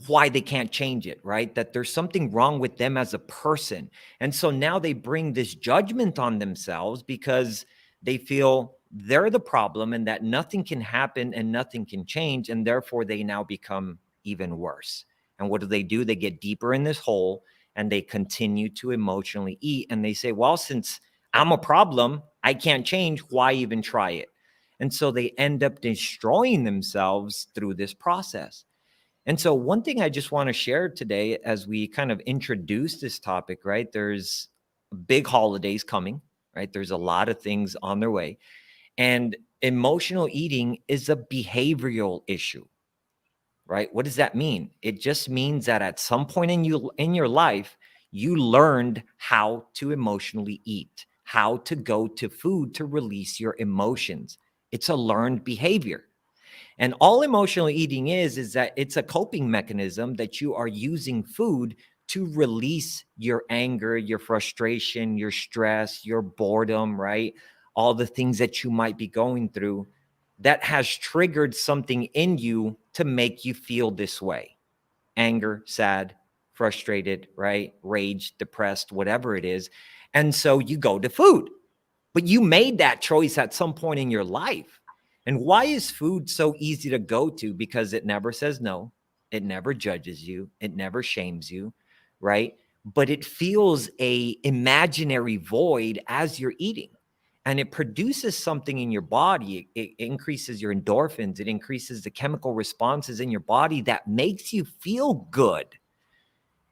why they can't change it, right? That there's something wrong with them as a person. And so now they bring this judgment on themselves because they feel they're the problem and that nothing can happen and nothing can change. And therefore they now become even worse. And what do? They get deeper in this hole, and they continue to emotionally eat. And they say, well, since I'm a problem, I can't change. Why even try it? And so they end up destroying themselves through this process. And so one thing I just want to share today as we kind of introduce this topic, right? There's big holidays coming, right? There's a lot of things on their way. And emotional eating is a behavioral issue, right? What does that mean? It just means that at some point in your life, you learned how to emotionally eat, how to go to food to release your emotions. It's a learned behavior. And all emotional eating is that it's a coping mechanism that you are using food to release your anger, your frustration, your stress, your boredom, right? All the things that you might be going through that has triggered something in you to make you feel this way. Anger, sad, frustrated, right? Rage, depressed, whatever it is. And so you go to food. But you made that choice at some point in your life. And why is food so easy to go to? Because it never says no. It never judges you. It never shames you, right? But it fills a imaginary void as you're eating. And it produces something in your body. It increases your endorphins. It increases the chemical responses in your body that makes you feel good.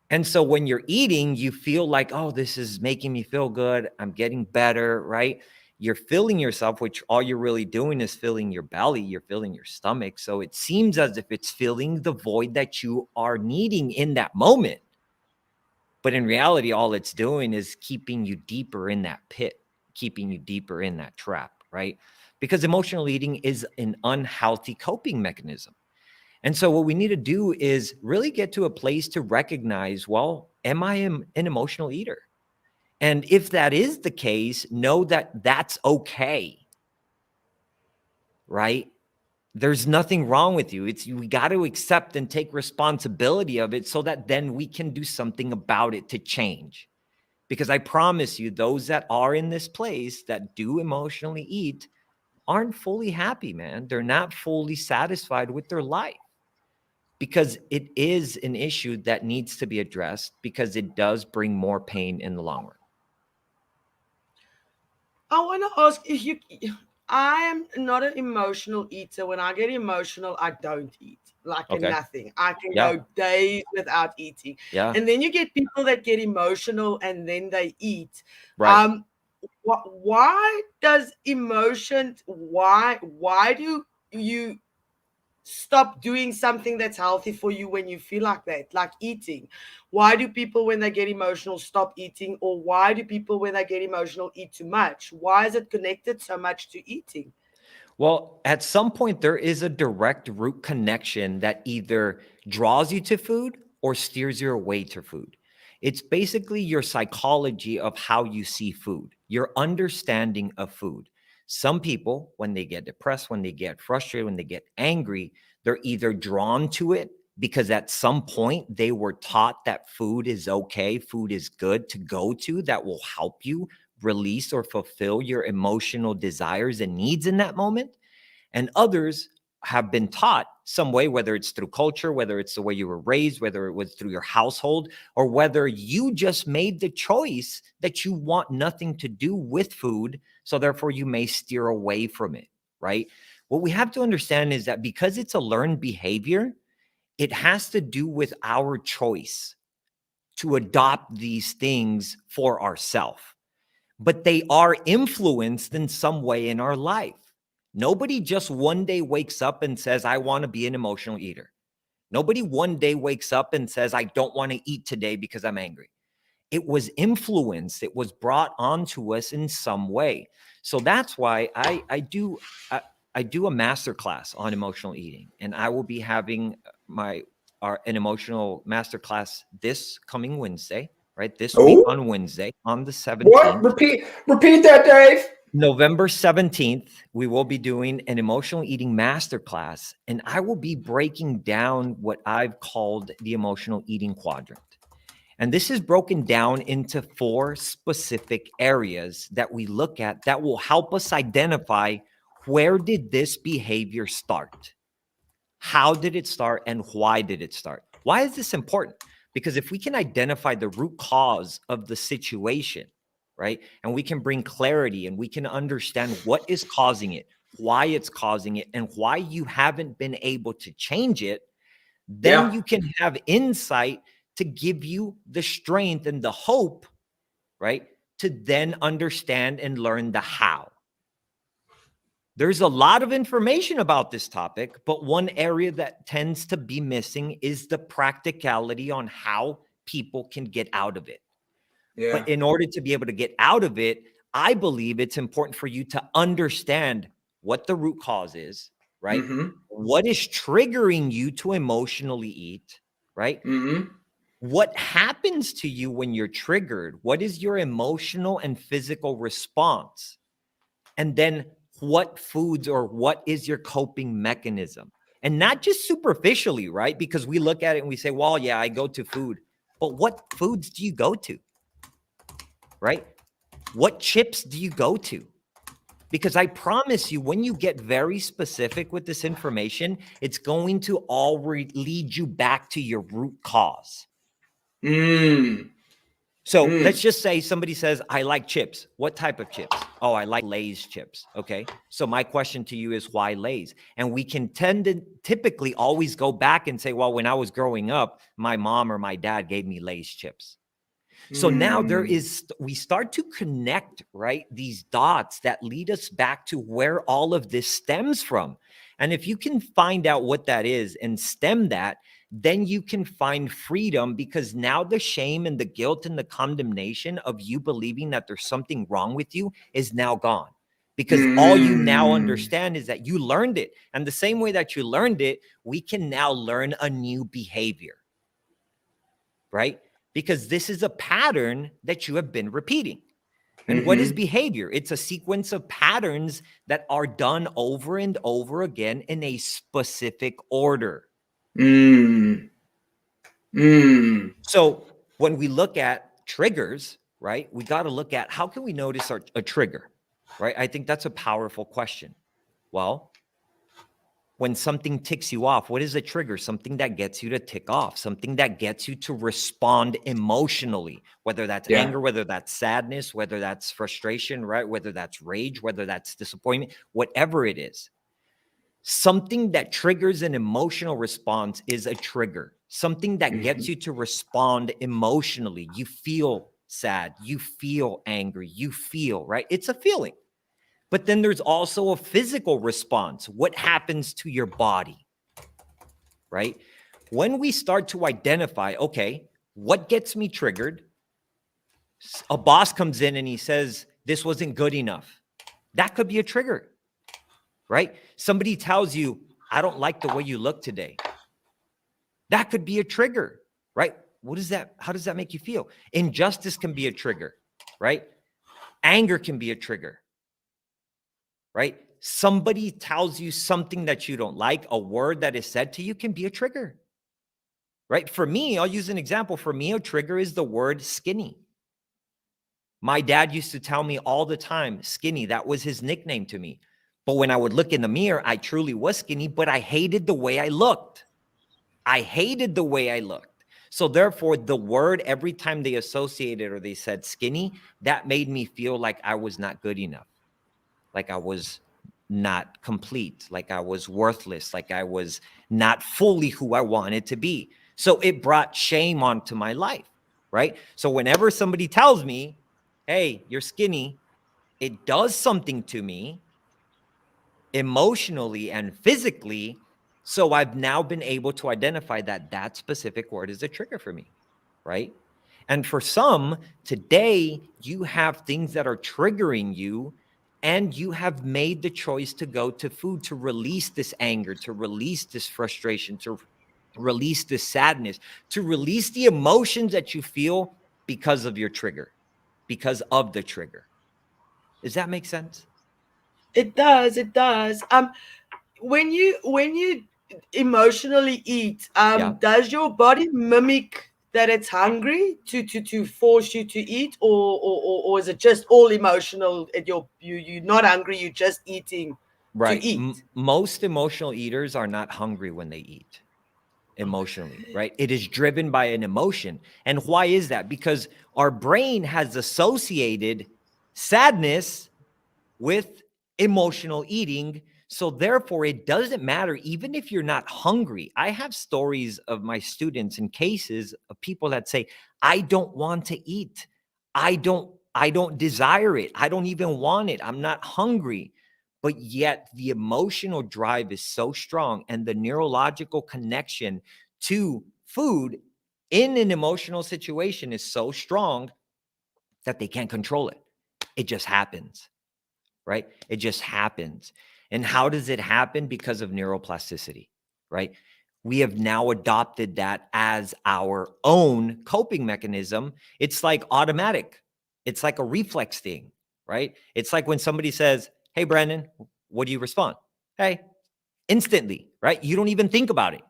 And so when you're eating, you feel like, oh, this is making me feel good. I'm getting better, right? You're filling yourself, which all you're really doing is filling your belly. You're filling your stomach. So it seems as if it's filling the void that you are needing in that moment. But in reality, all it's doing is keeping you deeper in that pit, keeping you deeper in that trap, right? Because emotional eating is an unhealthy coping mechanism. And so what we need to do is really get to a place to recognize, well, am I an emotional eater? And if that is the case, know that that's okay, right? There's nothing wrong with you. We got to accept and take responsibility of it so that then we can do something about it to change. Because I promise you, those that are in this place that do emotionally eat aren't fully happy, man. They're not fully satisfied with their life. Because it is an issue that needs to be addressed because it does bring more pain in the long run. I want to ask if you. I am not an emotional eater. When I get emotional, I don't eat. Like Okay. nothing. I can Yeah. go days without eating. Yeah. And then you get people that get emotional and then they eat. Right. Why does emotion? Why do you stop doing something that's healthy for you when you feel like that, like eating? Why do people, when they get emotional, stop eating? Or why do people, when they get emotional, eat too much? Why is it connected so much to eating? Well, at some point, there is a direct root connection that either draws you to food or steers you away to food. It's basically your psychology of how you see food, your understanding of food. Some people, when they get depressed, when they get frustrated, when they get angry, they're either drawn to it because at some point they were taught that food is okay, food is good to go to, that will help you release or fulfill your emotional desires and needs in that moment. And others have been taught some way, whether it's through culture, whether it's the way you were raised, whether it was through your household, or whether you just made the choice that you want nothing to do with food. So therefore you may steer away from it, right? What we have to understand is that because it's a learned behavior, it has to do with our choice to adopt these things for ourselves. But they are influenced in some way in our life. Nobody just one day wakes up and says, I want to be an emotional eater. Nobody one day wakes up and says, I don't want to eat today because I'm angry. It was influenced. It was brought onto us in some way. So that's why I do a masterclass on emotional eating, and I will be having an emotional masterclass this coming Wednesday. Right, this week on Wednesday, on the 17th. What? Repeat that, Dave. November 17th, we will be doing an emotional eating masterclass, and I will be breaking down what I've called the emotional eating quadrant. And this is broken down into 4 specific areas that we look at that will help us identify, where did this behavior start? How did it start, and why did it start? Why is this important? Because if we can identify the root cause of the situation, right, and we can bring clarity and we can understand what is causing it, why it's causing it, and why you haven't been able to change it, then you can have insight to give you the strength and the hope, right, to then understand and learn the how. There's a lot of information about this topic, but one area that tends to be missing is the practicality on how people can get out of it. Yeah. But in order to be able to get out of it, I believe it's important for you to understand what the root cause is, right? Mm-hmm. What is triggering you to emotionally eat, right? Mm-hmm. What happens to you when you're triggered? What is your emotional and physical response? And then what foods or what is your coping mechanism? And not just superficially, right? Because we look at it and we say, well, yeah, I go to food. But what foods do you go to, right? What chips do you go to? Because I promise you, when you get very specific with this information, it's going to all lead you back to your root cause. So let's just say somebody says, I like chips. What type of chips? Oh, I like Lay's chips. Okay. So my question to you is, why Lay's? And we can typically always go back and say, well, when I was growing up, my mom or my dad gave me Lay's chips. So now we start to connect, right, these dots that lead us back to where all of this stems from. And if you can find out what that is and stem that, then you can find freedom, because now the shame and the guilt and the condemnation of you believing that there's something wrong with you is now gone. Because all you now understand is that you learned it. And the same way that you learned it, we can now learn a new behavior, right? Because this is a pattern that you have been repeating. And what is behavior? It's a sequence of patterns that are done over and over again in a specific order. So when we look at triggers, right, we got to look at how can we notice a trigger, right? I think that's a powerful question. Well, when something ticks you off, what is a trigger? Something that gets you to tick off, something that gets you to respond emotionally, whether that's anger, whether that's sadness, whether that's frustration, right? Whether that's rage, whether that's disappointment, whatever it is. Something that triggers an emotional response is a trigger. Something that gets you to respond emotionally. You feel sad, you feel angry, you feel, right? It's a feeling. But then there's also a physical response. What happens to your body, right? When we start to identify, okay, what gets me triggered? A boss comes in and he says, this wasn't good enough. That could be a trigger, right? Somebody tells you, I don't like the way you look today. That could be a trigger, right? What is that? How does that make you feel? Injustice can be a trigger, right? Anger can be a trigger, right? Somebody tells you something that you don't like, a word that is said to you can be a trigger, right? For me, I'll use an example. For me, a trigger is the word skinny. My dad used to tell me all the time, skinny. That was his nickname to me. But when I would look in the mirror, I truly was skinny, but I hated the way I looked. I hated the way I looked. So therefore, the word, every time they associated or they said skinny, that made me feel like I was not good enough, like I was not complete, like I was worthless, like I was not fully who I wanted to be. So it brought shame onto my life, right? So whenever somebody tells me, hey, you're skinny, it does something to me emotionally and physically. So I've now been able to identify that that specific word is a trigger for me, right? And for some, today, you have things that are triggering you, and you have made the choice to go to food to release this anger, to release this frustration, to release this sadness, to release the emotions that you feel because of your trigger, because of the trigger. Does that make sense? It does. It does. When you emotionally eat, does your body mimic that it's hungry to force you to eat, or is it just all emotional? And you're not hungry. You're just eating Right. to eat. Most emotional eaters are not hungry when they eat emotionally, right? It is driven by an emotion. And why is that? Because our brain has associated sadness with emotional eating. So therefore, it doesn't matter even if you're not hungry. I have stories of my students and cases of people that say, I don't want to eat. I don't desire it. I don't even want it. I'm not hungry. But yet the emotional drive is so strong, and the neurological connection to food in an emotional situation is so strong that they can't control it. It just happens. right? It just happens. And how does it happen? Because of neuroplasticity, right? We have now adopted that as our own coping mechanism. It's like automatic. It's like a reflex thing, right? It's like when somebody says, hey, Brandon, what do you respond? Hey, instantly, right? You don't even think about it,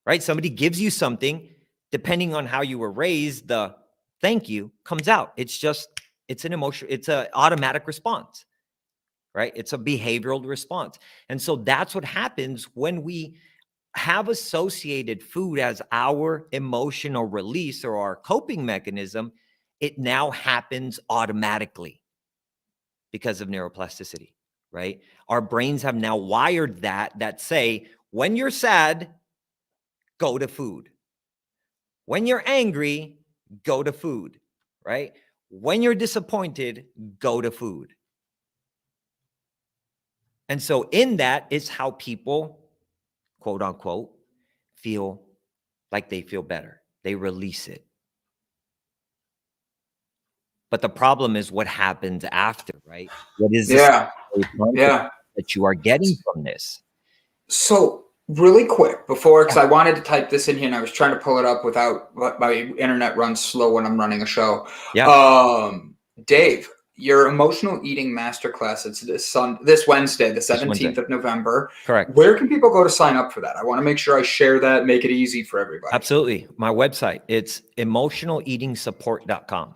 right? Somebody gives you something, depending on how you were raised, the thank you comes out. It's an emotion, it's an automatic response, right? It's a behavioral response. And so that's what happens when we have associated food as our emotional release or our coping mechanism. It now happens automatically because of neuroplasticity, right? Our brains have now wired that say, when you're sad, go to food. When you're angry, go to food, right? When you're disappointed, go to food. And so in that is how people, quote unquote, feel like they feel better. They release it. But the problem is what happens after, right? What is this that you are getting from this? So really quick before, because I wanted to type this in here and I was trying to pull it up without, my internet runs slow when I'm running a show. Yeah. Dave, your emotional eating masterclass, it's this Wednesday, the 17th of November. Correct. Where can people go to sign up for that? I want to make sure I share that, make it easy for everybody. Absolutely. My website, it's emotionaleatingsupport.com.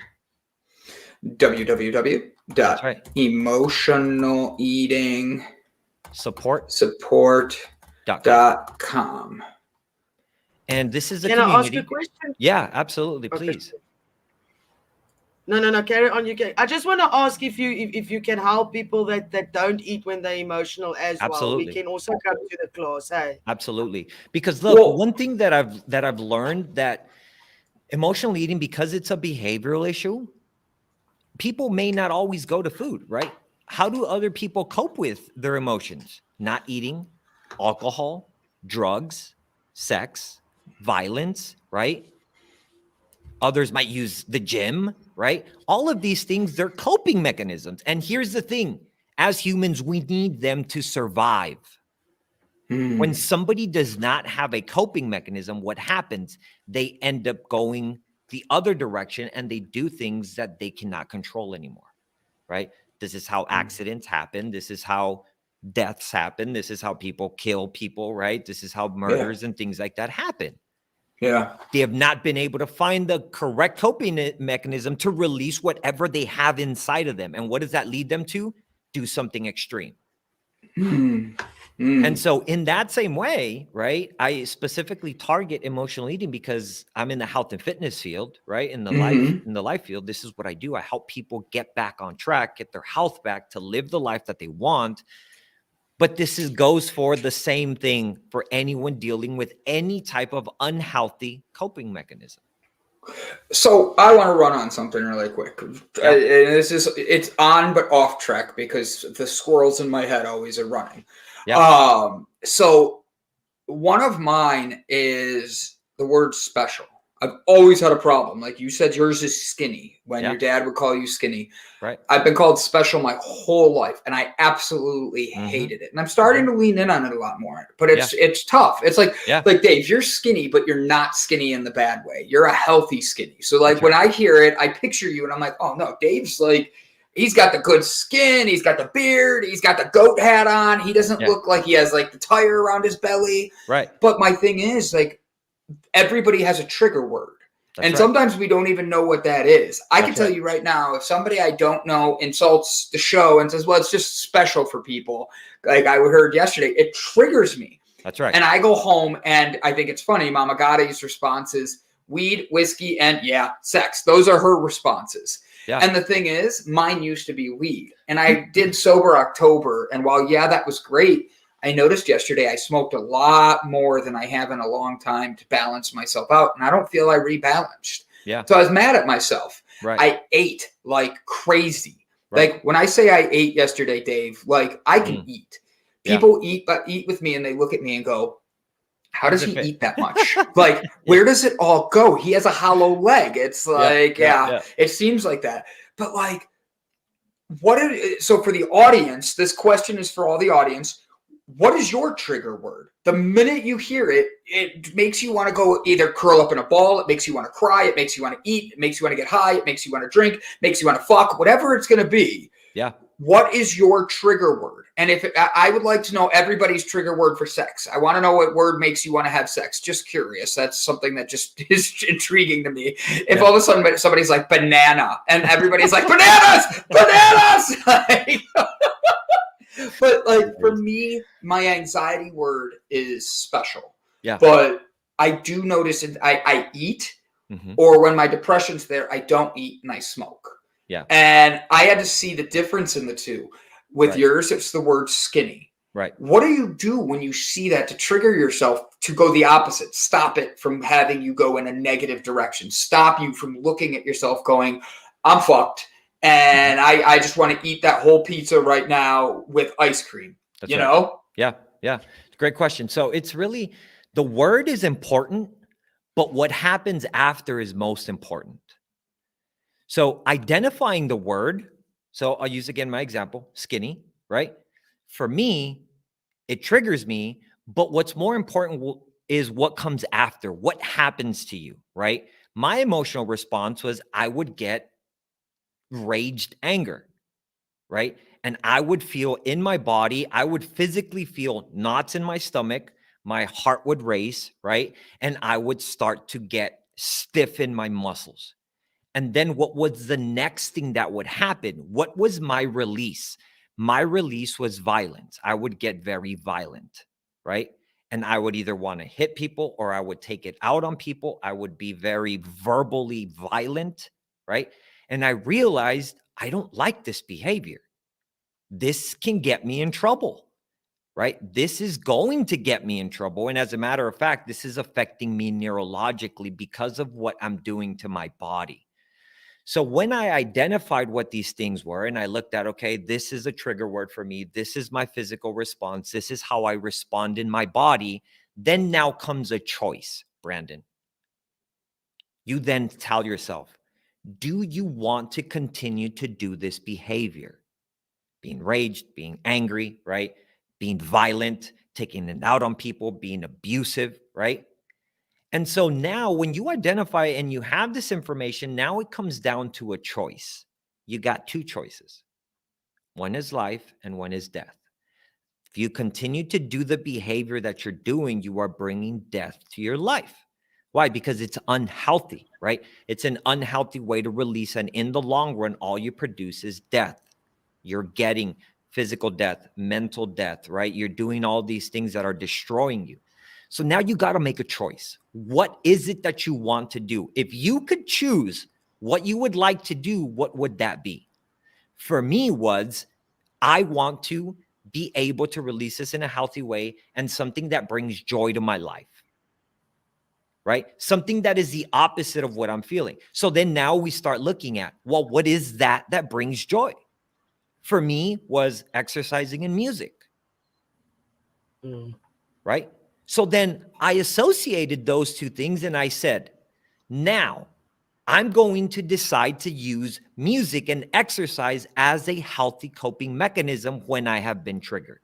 www.emotionaleatingsupport.com. And this is a Can community. I ask a question? Yeah, absolutely. Okay. Please. No. Carry on. You can. I just want to ask if you can help people that don't eat when they're emotional as Absolutely. well. We can also come to the class. Hey. Absolutely. Because look, one thing that I've learned, that emotional eating, because it's a behavioral issue, people may not always go to food, right? How do other people cope with their emotions? Not eating, alcohol, drugs, sex, violence, right? Others might use the gym, right? All of these things, they're coping mechanisms. And here's the thing, as humans, we need them to survive. When somebody does not have a coping mechanism, what happens? They end up going the other direction and they do things that they cannot control anymore, right? This is how accidents happen. This is how deaths happen. This is how people kill people, right? This is how murders and things like that happen. Yeah. They have not been able to find the correct coping mechanism to release whatever they have inside of them. And what does that lead them to? Do something extreme. And so in that same way, right, I specifically target emotional eating because I'm in the health and fitness field, right? In the life field, this is what I do. I help people get back on track, get their health back to live the life that they want. But this goes for the same thing for anyone dealing with any type of unhealthy coping mechanism. So I want to run on something really quick. Yeah. It's on but off track because the squirrels in my head always are running. Yeah. So one of mine is the word special. I've always had a problem. Like you said, yours is skinny when your dad would call you skinny. Right. I've been called special my whole life and I absolutely hated it. And I'm starting to lean in on it a lot more, but it's tough. It's like Dave, you're skinny, but you're not skinny in the bad way. You're a healthy skinny. So like when I hear it, I picture you and I'm like, oh no, Dave's like, he's got the good skin. He's got the beard. He's got the goat hat on. He doesn't look like he has like the tire around his belly. Right. But my thing is like, everybody has a trigger word. And sometimes we don't even know what that is. I can tell you right now, if somebody I don't know insults the show and says, well, it's just special for people, like I heard yesterday, it triggers me. That's right. And I go home and I think it's funny. Mama Gotti's response is weed, whiskey, and sex. Those are her responses. Yeah. And the thing is, mine used to be weed. And I did Sober October. And while, that was great, I noticed yesterday I smoked a lot more than I have in a long time to balance myself out. And I don't feel I rebalanced. Yeah. So I was mad at myself. Right. I ate like crazy. Right. Like when I say I ate yesterday, Dave, like I can eat. People eat with me and they look at me and go, how does he eat that much? Like, where does it all go? He has a hollow leg. It's like, it seems like that. But like, So for the audience, this question is for all the audience. What is your trigger word? The minute you hear it, it makes you want to go either curl up in a ball, it makes you want to cry, it makes you want to eat, it makes you want to get high, it makes you want to drink, makes you want to fuck, whatever it's going to be. Yeah. What is your trigger word? And I would like to know everybody's trigger word for sex. I want to know what word makes you want to have sex. Just curious. That's something that just is intriguing to me. If all of a sudden somebody's like banana and everybody's like bananas, bananas. But like for me, my anxiety word is special. Yeah. But I do notice I eat, or when my depression's there, I don't eat and I smoke. Yeah. And I had to see the difference in the two. With yours, it's the word skinny. Right. What do you do when you see that to trigger yourself to go the opposite? Stop it from having you go in a negative direction. Stop you from looking at yourself going, I'm fucked. And I just want to eat that whole pizza right now with ice cream. That's you know? Yeah. Yeah. Great question. So it's really, the word is important, but what happens after is most important. So identifying the word. So I'll use again my example, skinny, right? For me, it triggers me, but what's more important is what comes after, what happens to you, right? My emotional response was I would get raged anger, right? And I would feel in my body, I would physically feel knots in my stomach, my heart would race, right? And I would start to get stiff in my muscles. And then what was the next thing that would happen? What was my release? My release was violence. I would get very violent, right? And I would either want to hit people or I would take it out on people. I would be very verbally violent, right? And I realized I don't like this behavior. This can get me in trouble, right? This is going to get me in trouble. And as a matter of fact, this is affecting me neurologically because of what I'm doing to my body. So when I identified what these things were and I looked at, okay, this is a trigger word for me. This is my physical response. This is how I respond in my body. Then now comes a choice, Brandon. You then tell yourself, do you want to continue to do this behavior? Being raged, being angry, right? Being violent, taking it out on people, being abusive, right? And so now when you identify and you have this information, now it comes down to a choice. You got two choices. One is life and one is death. If you continue to do the behavior that you're doing, you are bringing death to your life. Why? Because it's unhealthy, right? It's an unhealthy way to release. And in the long run, all you produce is death. You're getting physical death, mental death, right? You're doing all these things that are destroying you. So now you got to make a choice. What is it that you want to do? If you could choose what you would like to do, what would that be? For me was, I want to be able to release this in a healthy way and something that brings joy to my life, right? Something that is the opposite of what I'm feeling. So then now we start looking at, well, what is that brings joy? For me was exercising and music, right? So then I associated those two things and I said, now I'm going to decide to use music and exercise as a healthy coping mechanism when I have been triggered,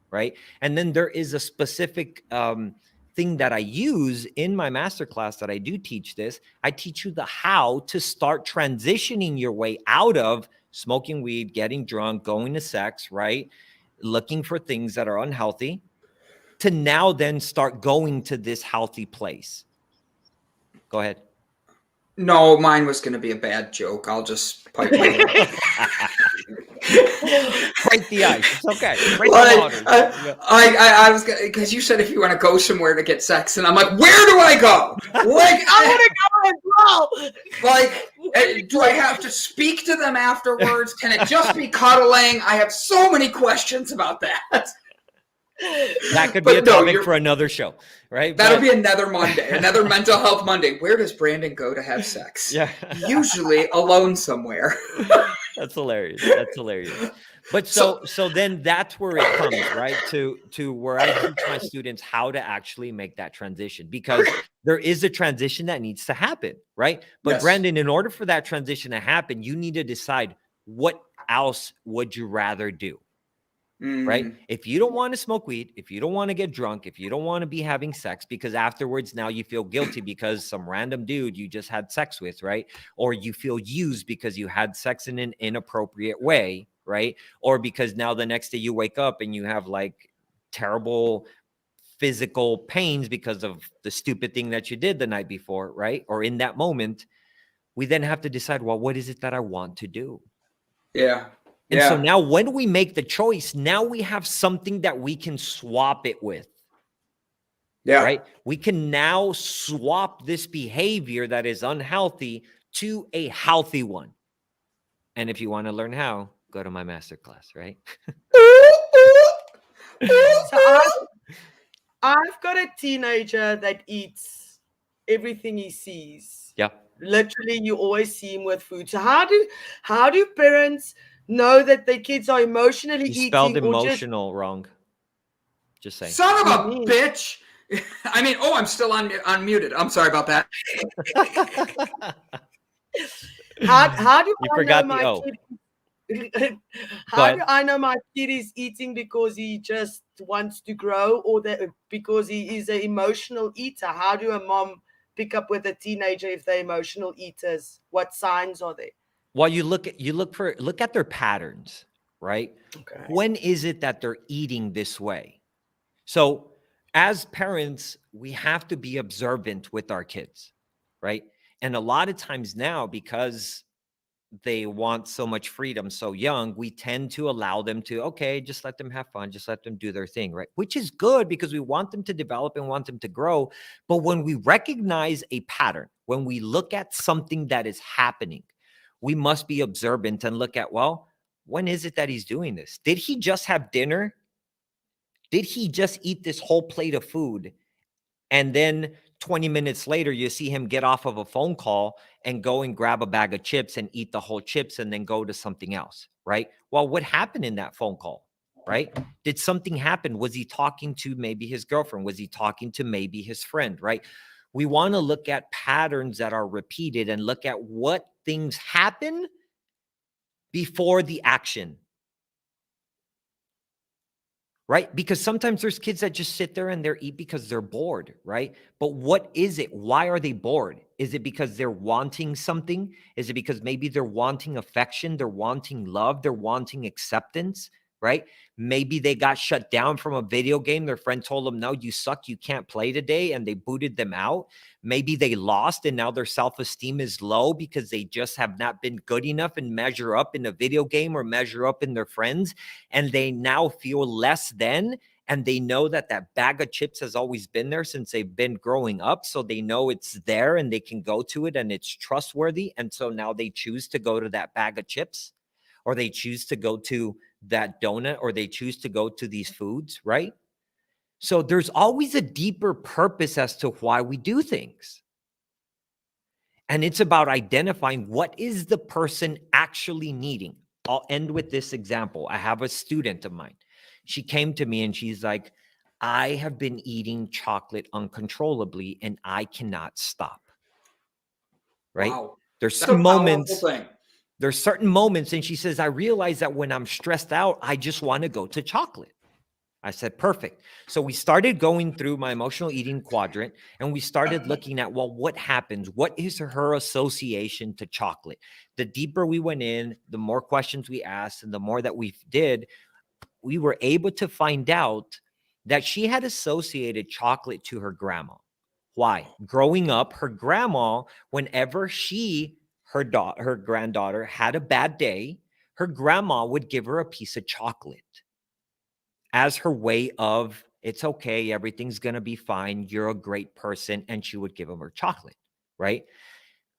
right? And then there is a specific thing that I use in my masterclass that I do teach this. I teach you the how to start transitioning your way out of smoking weed, getting drunk, going to sex, right? Looking for things that are unhealthy, to now then start going to this healthy place. Go ahead. No, mine was going to be a bad joke. I'll just pipe my Break the ice. It's okay. Break like, the water. I was because you said if you want to go somewhere to get sex, and I'm like, where do I go? Like, I want to go as well. Like, do I have to speak to them afterwards? Can it just be cuddling? I have so many questions about that. That could be a topic for another show, right? That'll be another Monday, another mental health Monday. Where does Brandon go to have sex? Yeah. Usually alone somewhere. That's hilarious. That's hilarious. But so then that's where it comes, right? To where I teach my students how to actually make that transition, because there is a transition that needs to happen, right? But yes. Brandon, in order for that transition to happen, you need to decide what else would you rather do? Mm. Right? If you don't want to smoke weed, if you don't want to get drunk, if you don't want to be having sex, because afterwards now you feel guilty because some random dude you just had sex with, right? Or you feel used because you had sex in an inappropriate way, right? Or because now the next day you wake up and you have like terrible physical pains because of the stupid thing that you did the night before, right? Or in that moment, we then have to decide, well, what is it that I want to do? Yeah. And so now when we make the choice, now we have something that we can swap it with. Yeah. Right? We can now swap this behavior that is unhealthy to a healthy one. And if you want to learn how, go to my masterclass, right? So I've got a teenager that eats everything he sees. Yeah. Literally, you always see him with food. So how do parents know that their kids are emotionally You eating spelled or just emotional wrong. Just saying. Son of What a do you mean? bitch. I mean, I'm still unmuted. I'm sorry about that. how do You I forgot know the my O. kid? Go How ahead. do I know my kid is eating because he just wants to grow, or that because he is an emotional eater? How do a mom pick up with a teenager if they're emotional eaters? What signs are there? Well, look at their patterns, right? Okay. When is it that they're eating this way? So as parents, we have to be observant with our kids, right? And a lot of times now, because they want so much freedom so young, we tend to allow them to, okay, just let them have fun, just let them do their thing, right? Which is good because we want them to develop and want them to grow. But when we recognize a pattern, when we look at something that is happening, we must be observant and look at, well, when is it that he's doing this? Did he just have dinner? Did he just eat this whole plate of food? And then 20 minutes later, you see him get off of a phone call and go and grab a bag of chips and eat the whole chips and then go to something else, right? Well, what happened in that phone call, right? Did something happen? Was he talking to maybe his girlfriend? Was he talking to maybe his friend, right? We want to look at patterns that are repeated and look at what things happen before the action. Right? Because sometimes there's kids that just sit there and they're eat because they're bored, right? But what is it? Why are they bored? Is it because they're wanting something? Is it because maybe they're wanting affection? They're wanting love? They're wanting acceptance, right? Maybe they got shut down from a video game. Their friend told them, no, you suck. You can't play today. And they booted them out. Maybe they lost and now their self-esteem is low because they just have not been good enough and measure up in a video game or measure up in their friends. And they now feel less than, and they know that that bag of chips has always been there since they've been growing up. So they know it's there and they can go to it and it's trustworthy. And so now they choose to go to that bag of chips, or they choose to go to that donut, or they choose to go to these foods, right? So there's always a deeper purpose as to why we do things. And it's about identifying what is the person actually needing. I'll end with this example. I have a student of mine. She came to me and she's like, I have been eating chocolate uncontrollably and I cannot stop. Right? Wow. There's That's a certain powerful moments. thing. There's certain moments, and she says, I realize that when I'm stressed out, I just want to go to chocolate. I said, perfect. So we started going through my emotional eating quadrant and we started looking at, well, what happens? What is her association to chocolate? The deeper we went in, the more questions we asked, and the more that we did, we were able to find out that she had associated chocolate to her grandma. Why? Growing up, her grandma, whenever her granddaughter had a bad day, her grandma would give her a piece of chocolate as her way of, it's okay, everything's going to be fine, you're a great person, and she would give him her chocolate, right?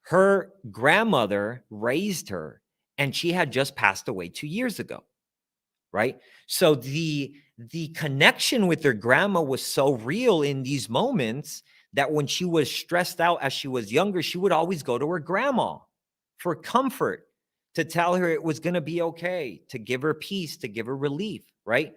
Her grandmother raised her, and she had just passed away 2 years ago, right? So the connection with her grandma was so real in these moments that when she was stressed out as she was younger, she would always go to her grandma for comfort, to tell her it was going to be okay, to give her peace, to give her relief, right?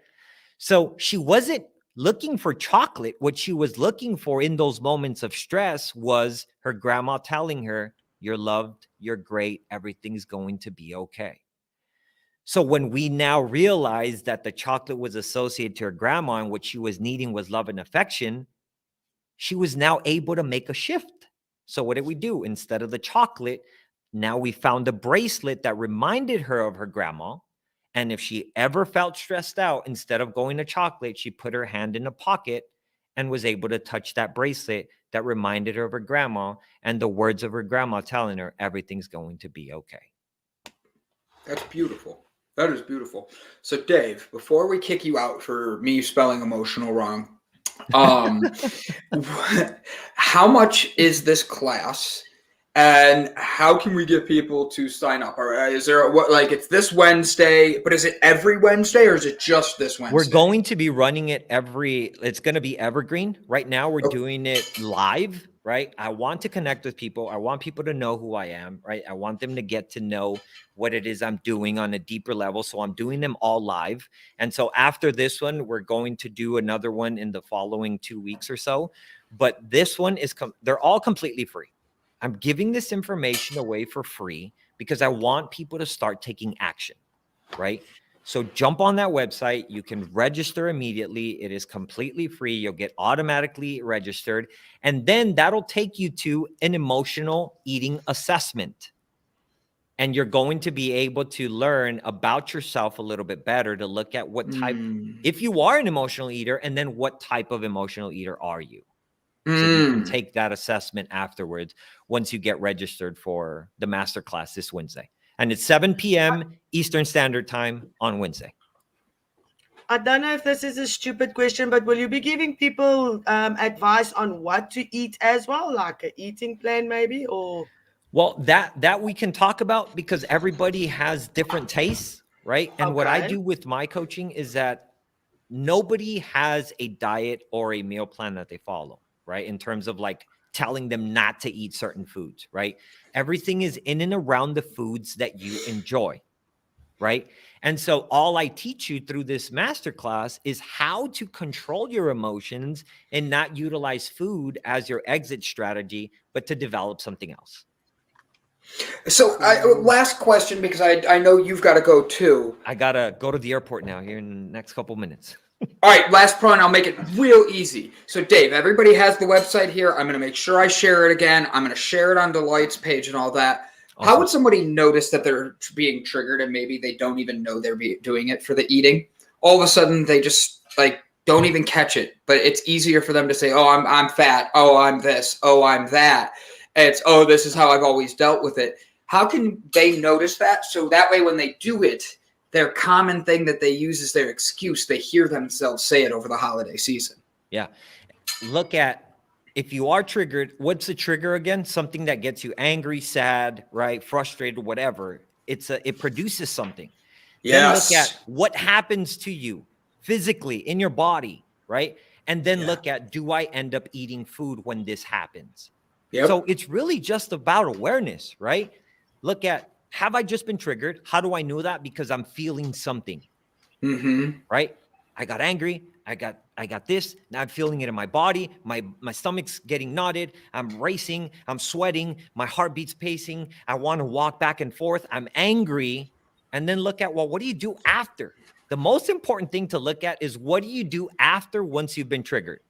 So she wasn't looking for chocolate. What she was looking for in those moments of stress was her grandma telling her, you're loved, you're great, everything's going to be okay. So when we now realized that the chocolate was associated to her grandma and what she was needing was love and affection, she was now able to make a shift. So what did we do? Instead of the chocolate, now we found a bracelet that reminded her of her grandma. And if she ever felt stressed out, instead of going to chocolate, she put her hand in a pocket and was able to touch that bracelet that reminded her of her grandma and the words of her grandma telling her everything's going to be okay. That's beautiful. That is beautiful. So, Dave, before we kick you out for me spelling emotional wrong, how much is this class, and how can we get people to sign up? Or is there it's this Wednesday, but is it every Wednesday or is it just this Wednesday? We're going to be running it it's going to be evergreen. Right now we're doing it live, right? I want to connect with people. I want people to know who I am, right? I want them to get to know what it is I'm doing on a deeper level. So I'm doing them all live. And so after this one, we're going to do another one in the following 2 weeks or so. But this one they're all completely free. I'm giving this information away for free because I want people to start taking action, right? So jump on that website. You can register immediately. It is completely free. You'll get automatically registered. And then that'll take you to an emotional eating assessment. And you're going to be able to learn about yourself a little bit better to look at what type, if you are an emotional eater, and then what type of emotional eater are you? So you can take that assessment afterwards once you get registered for the masterclass this Wednesday. And it's 7 p.m. Eastern Standard Time on Wednesday. I don't know if this is a stupid question, but will you be giving people advice on what to eat as well, like an eating plan maybe? Or well, that we can talk about because everybody has different tastes, right? And what I do with my coaching is that nobody has a diet or a meal plan that they follow, right? In terms of like telling them not to eat certain foods, right? Everything is in and around the foods that you enjoy, right? And so all I teach you through this masterclass is how to control your emotions and not utilize food as your exit strategy, but to develop something else. So last question, because I know you've got to go too. I got to go to the airport now here in the next couple minutes. All right, last point. I'll make it real easy. So, Dave, everybody has the website here. I'm going to make sure I share it again. I'm going to share it on Delight's page and all that. Awesome. How would somebody notice that they're being triggered and maybe they don't even know they're doing it for the eating? All of a sudden, they just don't even catch it. But it's easier for them to say, "Oh, I'm fat. Oh, I'm this. Oh, I'm that." And it's, "Oh, this is how I've always dealt with it." How can they notice that? So that way, when they do it, their common thing that they use as their excuse, they hear themselves say it over the holiday season. Yeah. Look at, if you are triggered, what's the trigger again? Something that gets you angry, sad, right? Frustrated, whatever. It produces something. Yes. Then look at what happens to you physically in your body, right? And then look at, do I end up eating food when this happens? Yep. So it's really just about awareness, right? Look at, have I just been triggered? How do I know that? Because I'm feeling something, right? I got angry. I got this. Now I'm feeling it in my body. My stomach's getting knotted. I'm racing. I'm sweating. My heartbeat's pacing. I want to walk back and forth. I'm angry. And then look at, well, what do you do after? The most important thing to look at is, what do you do after once you've been triggered?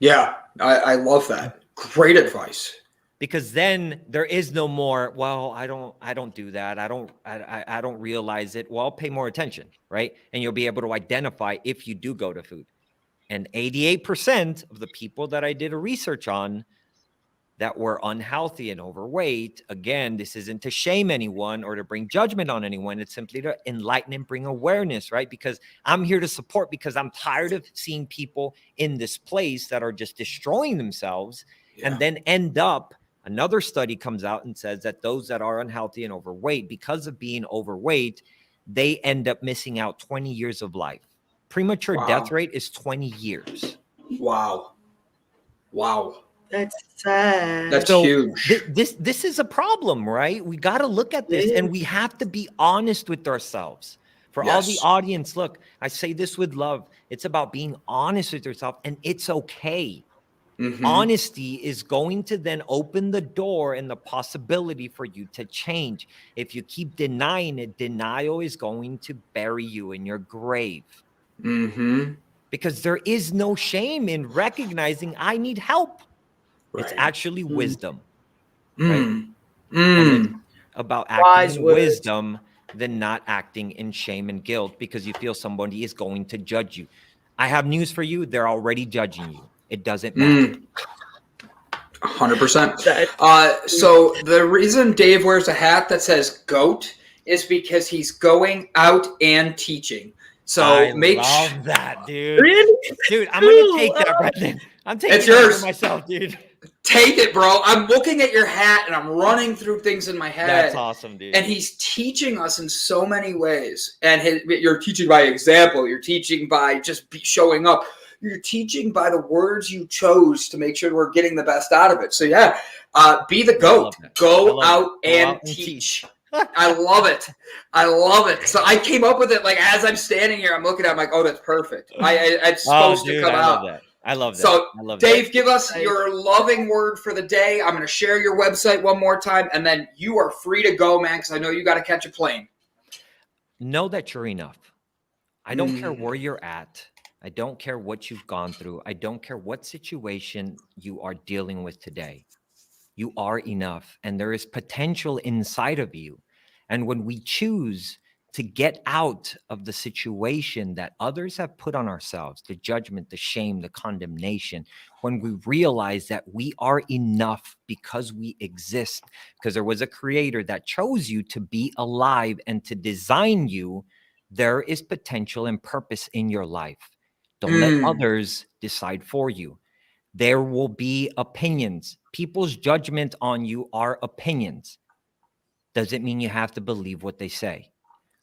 Yeah, I love that. Great advice. Because then there is no more, well, I don't do that. I don't realize it. Well, pay more attention, right? And you'll be able to identify if you do go to food. And 88% of the people that I did a research on that were unhealthy and overweight, again, this isn't to shame anyone or to bring judgment on anyone. It's simply to enlighten and bring awareness, right? Because I'm here to support, because I'm tired of seeing people in this place that are just destroying themselves and then end up. Another study comes out and says that those that are unhealthy and overweight, because of being overweight, they end up missing out 20 years of life. Premature death rate is 20 years. Wow. That's sad. That's huge. This is a problem, right? We got to look at this, and we have to be honest with ourselves. For all the audience, look, I say this with love. It's about being honest with yourself, and it's okay. Honesty is going to then open the door and the possibility for you to change. If you keep denying it, denial is going to bury you in your grave. Because there is no shame in recognizing I need help. Right. It's actually wisdom. Right? And it's about acting in wisdom than not acting in shame and guilt because you feel somebody is going to judge you. I have news for you. They're already judging you. It doesn't matter. 100%. So the reason Dave wears a hat that says GOAT is because he's going out and teaching. So I love that, dude. Really? Dude, I'm going to take that, Brendan. I'm taking it yours for myself, dude. Take it, bro. I'm looking at your hat and I'm running through things in my head. That's awesome, dude. And he's teaching us in so many ways. And you're teaching by example. You're teaching by just showing up. You're teaching by the words you chose to make sure we're getting the best out of it. So yeah, be the GOAT. Go out and teach. I love it. I love it. So I came up with it like as I'm standing here, I'm looking at it, I'm like, oh, that's perfect. It's supposed to come out. I love that. So Dave, give us your loving word for the day. I'm going to share your website one more time, and then you are free to go, man, because I know you got to catch a plane. Know that you're enough. I don't care where you're at. I don't care what you've gone through. I don't care what situation you are dealing with today. You are enough, and there is potential inside of you. And when we choose to get out of the situation that others have put on ourselves, the judgment, the shame, the condemnation, when we realize that we are enough because we exist, because there was a creator that chose you to be alive and to design you, there is potential and purpose in your life. Don't let others decide for you. There will be opinions. People's judgment on you are opinions. Doesn't mean you have to believe what they say.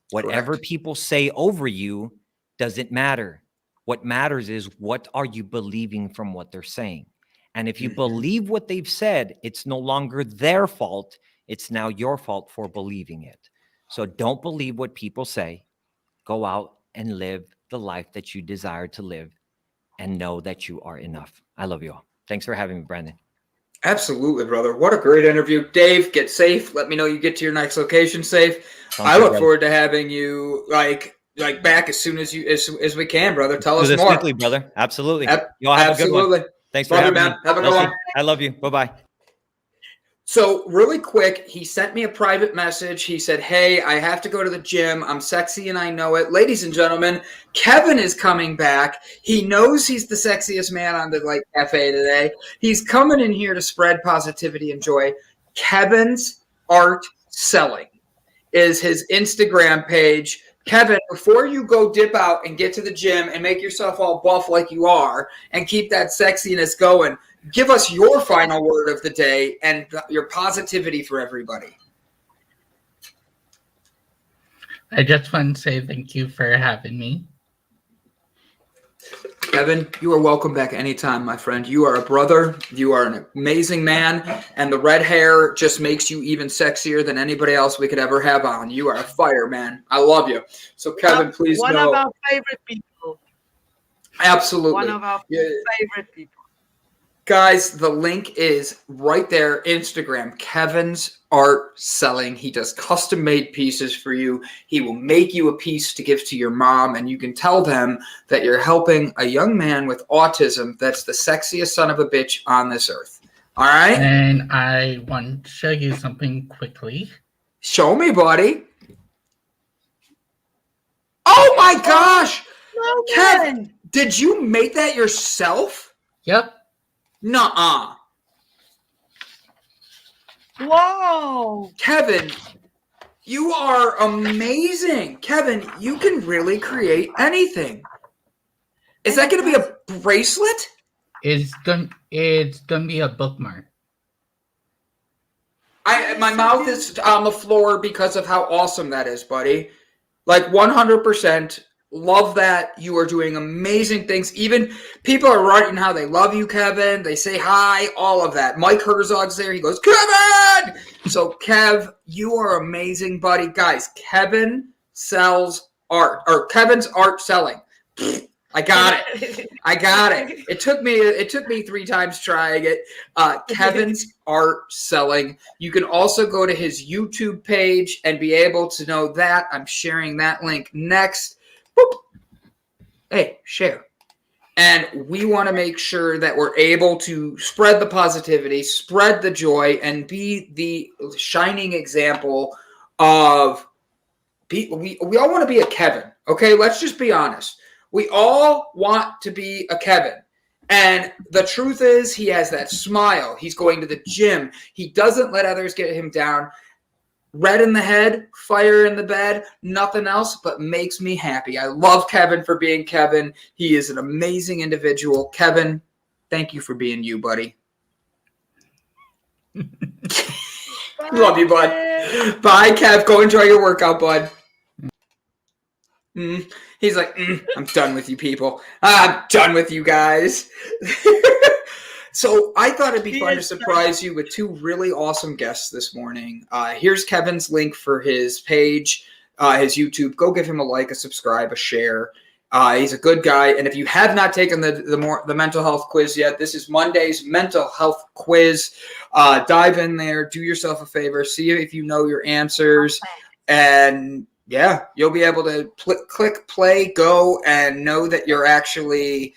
Whatever people say over you doesn't matter. What matters is what are you believing from what they're saying. And if you believe what they've said, it's no longer their fault. It's now your fault for believing it. So don't believe what people say. Go out and live the life that you desire to live and know that you are enough. I love you all. Thanks for having me, Brandon. Absolutely, brother. What a great interview. Dave, get safe. Let me know you get to your next location safe. I look forward to having you like back as soon as we can, brother. Tell us more. Quickly, brother. Absolutely. You all have a good one. Thanks for having me. Have a good one. I love you. Bye-bye. So really quick, he sent me a private message. He said, hey, I have to go to the gym. I'm sexy and I know it. Ladies and gentlemen, Kevin is coming back. He knows he's the sexiest man on the cafe today. He's coming in here to spread positivity and joy. Kevin's Art Selling is his Instagram page. Kevin, before you go dip out and get to the gym and make yourself all buff like you are and keep that sexiness going, give us your final word of the day and your positivity for everybody. I just want to say thank you for having me. Kevin, you are welcome back anytime, my friend. You are a brother. You are an amazing man. And the red hair just makes you even sexier than anybody else we could ever have on. You are a fire, man. I love you. So, Kevin, please know. One of our favorite people. Absolutely. One of our favorite people. Guys, the link is right there. Instagram, Kevin's Art Selling. He does custom-made pieces for you. He will make you a piece to give to your mom, and you can tell them that you're helping a young man with autism that's the sexiest son of a bitch on this earth. All right? And I want to show you something quickly. Show me, buddy. Oh, my gosh! No, Kevin, did you make that yourself? Yep. Nuh-uh. Wow. Kevin, you are amazing. Kevin, you can really create anything. Is that going to be a bracelet? It's gonna be a bookmark. My mouth is on the floor because of how awesome that is, buddy. Like 100%. Love that. You are doing amazing things. Even people are writing how they love you, Kevin. They say hi, all of that. Mike Herzog's there. He goes, Kevin! So, Kev, you are amazing, buddy. Guys, Kevin sells art, or Kevin's Art Selling. I got it. I got it. It took me 3 times trying it. Kevin's Art Selling. You can also go to his YouTube page and be able to know that. I'm sharing that link next. Boop. Hey, share. And we want to make sure that we're able to spread the positivity, spread the joy, and be the shining example of people. We all want to be a Kevin, okay? Let's just be honest. We all want to be a Kevin. And the truth is, he has that smile. He's going to the gym. He doesn't let others get him down. Red in the head, fire in the bed, nothing else but makes me happy. I love Kevin for being Kevin. He is an amazing individual. Kevin, thank you for being you, buddy. Love you, bud. Bye, Kev. Go enjoy your workout, bud. He's like, I'm done with you people. I'm done with you guys. So I thought it'd be fun to surprise you with 2 really awesome guests this morning. Here's Kevin's link for his page, his YouTube. Go give him a like, a subscribe, a share. He's a good guy. And if you have not taken the mental health quiz yet, this is Monday's mental health quiz. Dive in there, do yourself a favor, see if you know your answers. And yeah, you'll be able to click play, go, and know that you're actually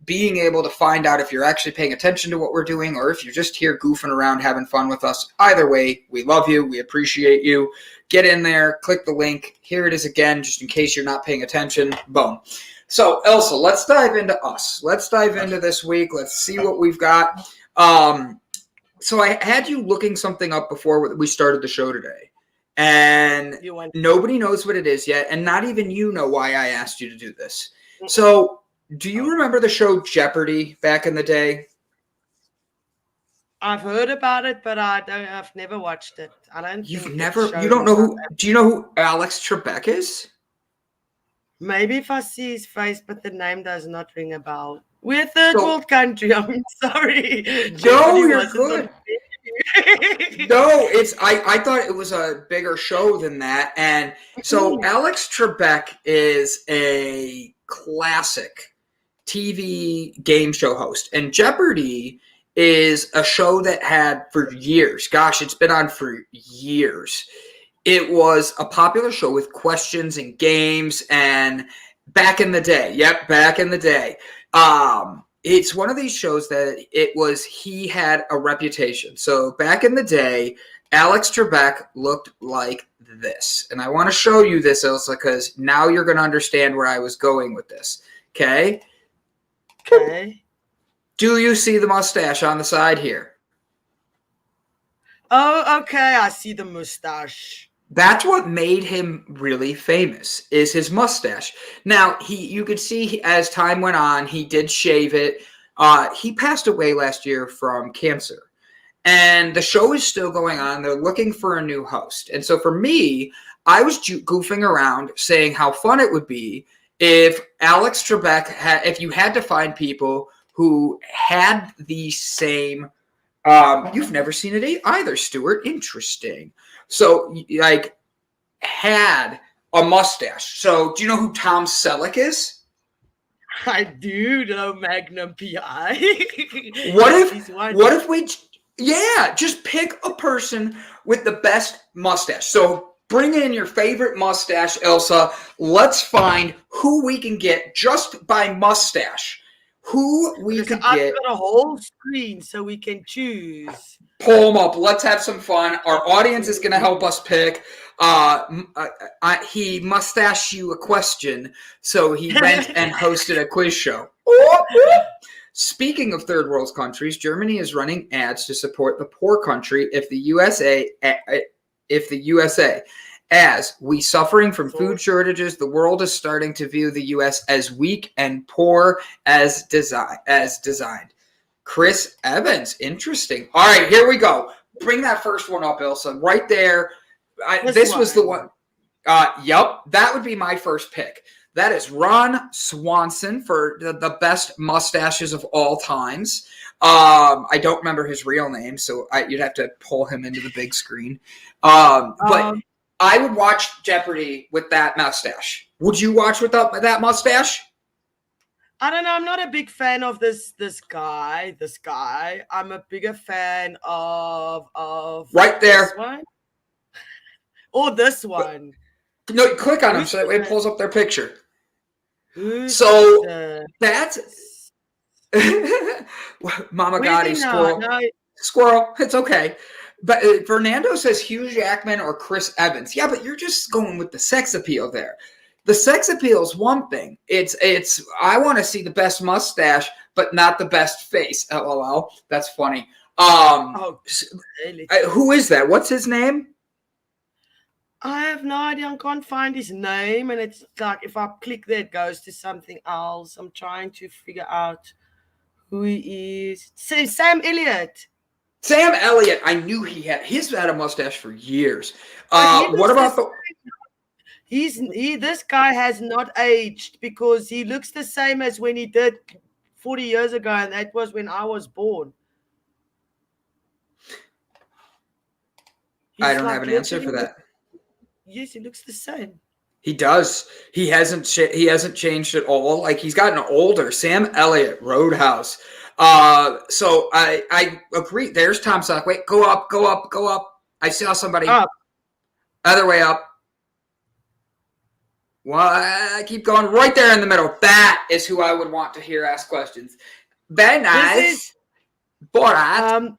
being able to find out if you're actually paying attention to what we're doing or if you're just here goofing around, having fun with us. Either way, we love you. We appreciate you. Get in there, click the link. Here it is again, just in case you're not paying attention. Boom. So, Ilse, let's dive into us. Let's dive into this week. Let's see what we've got. So I had you looking something up before we started the show today. And nobody knows what it is yet. And not even you know why I asked you to do this. So do you remember the show Jeopardy back in the day? I've heard about it, but I've never watched it. I don't. You don't know who? Do you know who Alex Trebek is? Maybe if I see his face, but the name does not ring a bell. We're a third world country. I'm sorry. No, you're good. No, I thought it was a bigger show than that. And so Alex Trebek is a classic TV game show host, and Jeopardy is a show that had for years. Gosh, it's been on for years. It was a popular show with questions and games, and back in the day. Yep, back in the day. It's one of these shows that he had a reputation. So back in the day, Alex Trebek looked like this. And I want to show you this, Ilse, because now you're going to understand where I was going with this. Okay? Okay. Do you see the mustache on the side here? Oh, okay. I see the mustache. That's what made him really famous, is his mustache. Now, you could see as time went on, he did shave it. He passed away last year from cancer. And the show is still going on. They're looking for a new host. And so for me, I was goofing around saying how fun it would be if Alex Trebek if you had to find people who had the same. You've never seen it either, Stuart. Interesting. So, had a mustache. So, do you know who Tom Selleck is? I do know Magnum PI. What if we, just pick a person with the best mustache. So, bring in your favorite mustache, Ilse. Let's find who we can get just by mustache. Who we could get. I've got a whole screen so we can choose. Pull them up. Let's have some fun. Our audience is going to help us pick. He mustached you a question, so he went and hosted a quiz show. Speaking of third world countries, Germany is running ads to support the poor country if the USA. As we suffering from food shortages, the world is starting to view the U.S. as weak and poor as designed. Chris Evans, interesting. All right, here we go. Bring that first one up, Ilse. Right there. This was the one. Yep, that would be my first pick. That is Ron Swanson for the best mustaches of all times. I don't remember his real name, so you'd have to pull him into the big screen. But I would watch Jeopardy with that mustache. Would you watch with that mustache? I don't know. I'm not a big fan of this guy. This guy. I'm a bigger fan of Right there. this one or this one. No, click on him Who's so that way it the- pulls up their picture. Who's So the- that's Mama Where is Gotti he now? squirrel. No, Squirrel. It's okay. But Fernando says Hugh Jackman or Chris Evans. Yeah, but you're just going with the sex appeal there. The sex appeal is one thing. It's I want to see the best mustache, but not the best face. LOL. That's funny. oh, really? Who is that? What's his name? I have no idea. I can't find his name, and it's like if I click there, it goes to something else. I'm trying to figure out who he is. Sam Elliott. Sam Elliott. I knew he's had a mustache for years. But he What looks about the this guy has not aged because he looks the same as when he did 40 years ago, and that was when I was born. I He's don't like have an answer for literally- that. Yes, he looks the same. He does. He hasn't changed at all. Like he's gotten older. Sam Elliott, Roadhouse. So I agree. There's Tom Selleck. Wait, go up. I saw somebody. Up. Other way up. Well, I keep going right there in the middle. That is who I would want to hear ask questions. Very nice. This is Borat.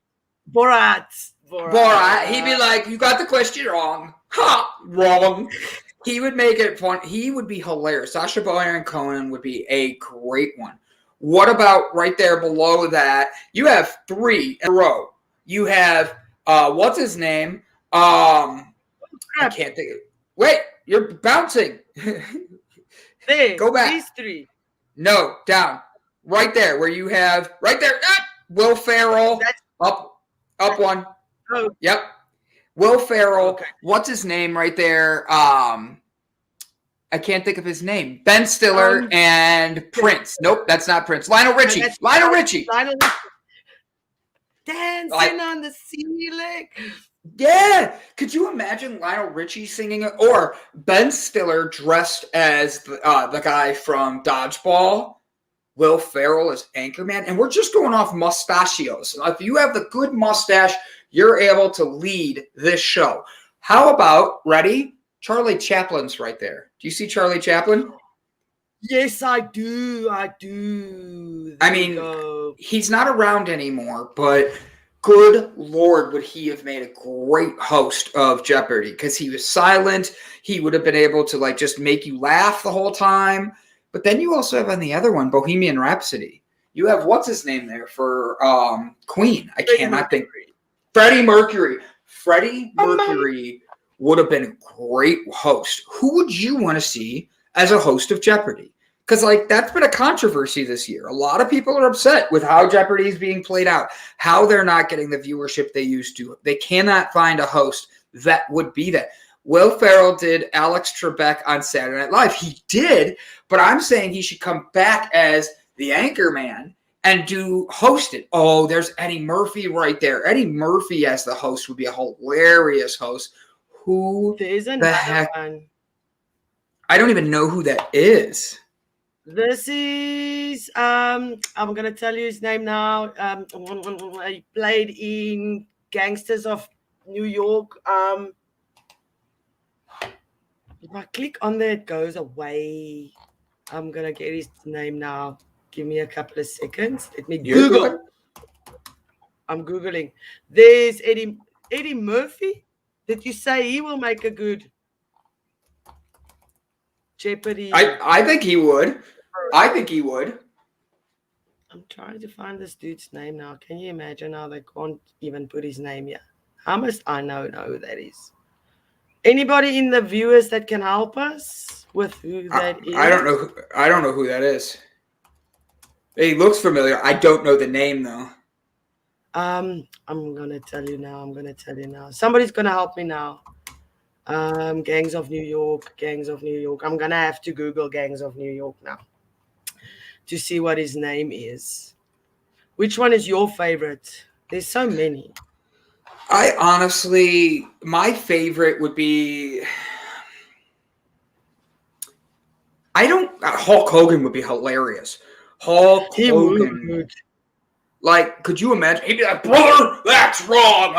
Borat. He'd be like, "You got the question wrong." Ha! Wrong. He would make it fun. He would be hilarious. Sacha Baron Cohen would be a great one. What about right there below that? You have 3 in a row. You have what's his name? I can't think of it. Wait, you're bouncing. There, Go back. these 3. No, down. Right there, where you have right there. Will Ferrell. That's- Up one. Oh. Yep. Will Ferrell. Okay. What's his name right there? I can't think of his name. Ben Stiller and Prince. Nope, that's not Prince. Lionel Richie. Lionel Richie. Dancing on the ceiling. Yeah. Could you imagine Lionel Richie singing it? Or Ben Stiller dressed as the guy from Dodgeball? Will Ferrell as Anchorman? And we're just going off mustachios. If you have the good mustache, you're able to lead this show. How about, ready? Charlie Chaplin's right there. Do you see Charlie Chaplin? Yes, I do. I do. I mean, he's not around anymore, but good Lord, would he have made a great host of Jeopardy? Because he was silent. He would have been able to like just make you laugh the whole time. But then you also have on the other one, Bohemian Rhapsody. You have, what's his name there for Queen? I cannot think. Freddie Mercury. Freddie Mercury would have been a great host. Who would you want to see as a host of Jeopardy? Because like that's been a controversy this year. A lot of people are upset with how Jeopardy is being played out, how they're not getting the viewership they used to. They cannot find a host that would be that. Will Ferrell did Alex Trebek on Saturday Night Live. He did, but I'm saying he should come back as the anchor man and host it. Oh, there's Eddie Murphy right there. Eddie Murphy as the host would be a hilarious host. Who There's the another heck? one. I don't even know who that is. This is I'm gonna tell you his name now. He played in Gangsters of New York. If I click on there, it goes away. I'm gonna get his name now. Give me a couple of seconds. Let me You're Google. good. I'm Googling. There's Eddie Murphy. Did you say he will make a good Jeopardy? I think he would. I think he would. I'm trying to find this dude's name now. Can you imagine how they can't even put his name here? How must I know who that is? Anybody in the viewers that can help us with who that is? I don't know. I don't know who that is. He looks familiar. I don't know the name though. I'm gonna tell you now. Somebody's gonna help me now. Gangs of New York. I'm gonna have to Google Gangs of New York now to see what his name is. Which one is your favorite? There's so many. I honestly, my favorite would be. Hulk Hogan would be hilarious. Hulk He Hogan. would. Like, could you imagine? He'd be like, brother, that's wrong.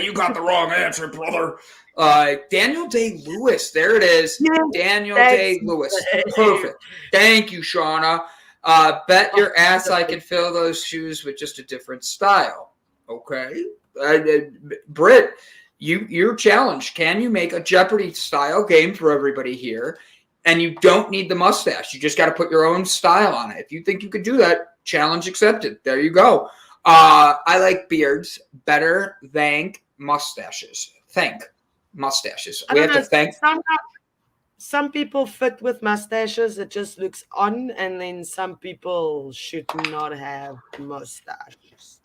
You got the wrong answer, brother. Daniel Day-Lewis. There it is. Yes, Daniel that's Day-Lewis. right. Perfect. Thank you, Shauna. Bet your ass I sorry. could fill those shoes with just a different style. Okay. Britt, you're challenged. Can you make a Jeopardy style game for everybody here? And you don't need the mustache. You just got to put your own style on it. If you think you could do that, challenge accepted. There you go. I like beards better than mustaches. Thank mustaches. I We don't have know. to thank. Some people fit with mustaches. It just looks on, and then some people should not have mustaches.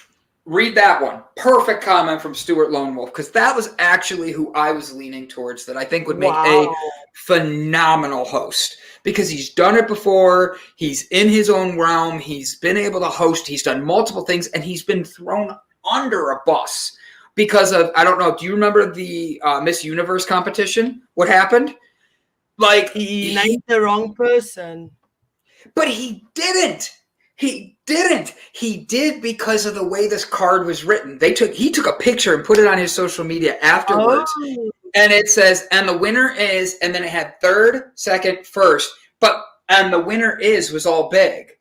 Read that one. Perfect comment from Stuart Lone Wolf, because that was actually who I was leaning towards that I think would make a phenomenal host, because he's done it before. He's in his own realm. He's been able to host. He's done multiple things, and he's been thrown under a bus because of, I don't know, do you remember the Miss Universe competition? What happened? Like, He named the wrong person. But he didn't. He didn't. He did because of the way this card was written. He took a picture and put it on his social media afterwards. Oh. And it says, and the winner is, and then it had third, second, first. And the winner was all big.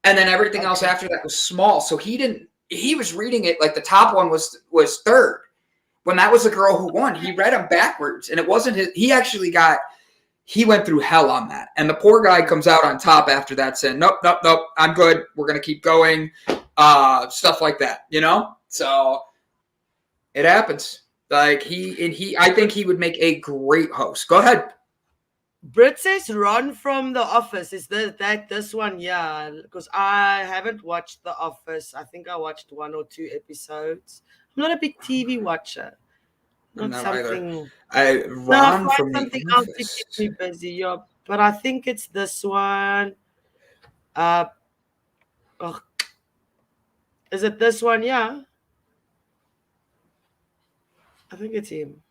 And then everything else after that was small. So he was reading it like the top one was third. When that was the girl who won, he read them backwards. And it wasn't he went through hell on that. And the poor guy comes out on top after that saying, nope, I'm good. We're going to keep going. Stuff like that, So it happens. Like I think he would make a great host. Go ahead. Britt says Ron from The Office. Is this one? Yeah, because I haven't watched The Office. I think I watched 1 or 2 episodes. I'm not a big TV watcher. Not something. Ron from something The else to Office. keep me busy. Yeah, but I think it's this one. Is it this one? Yeah, I think it's him.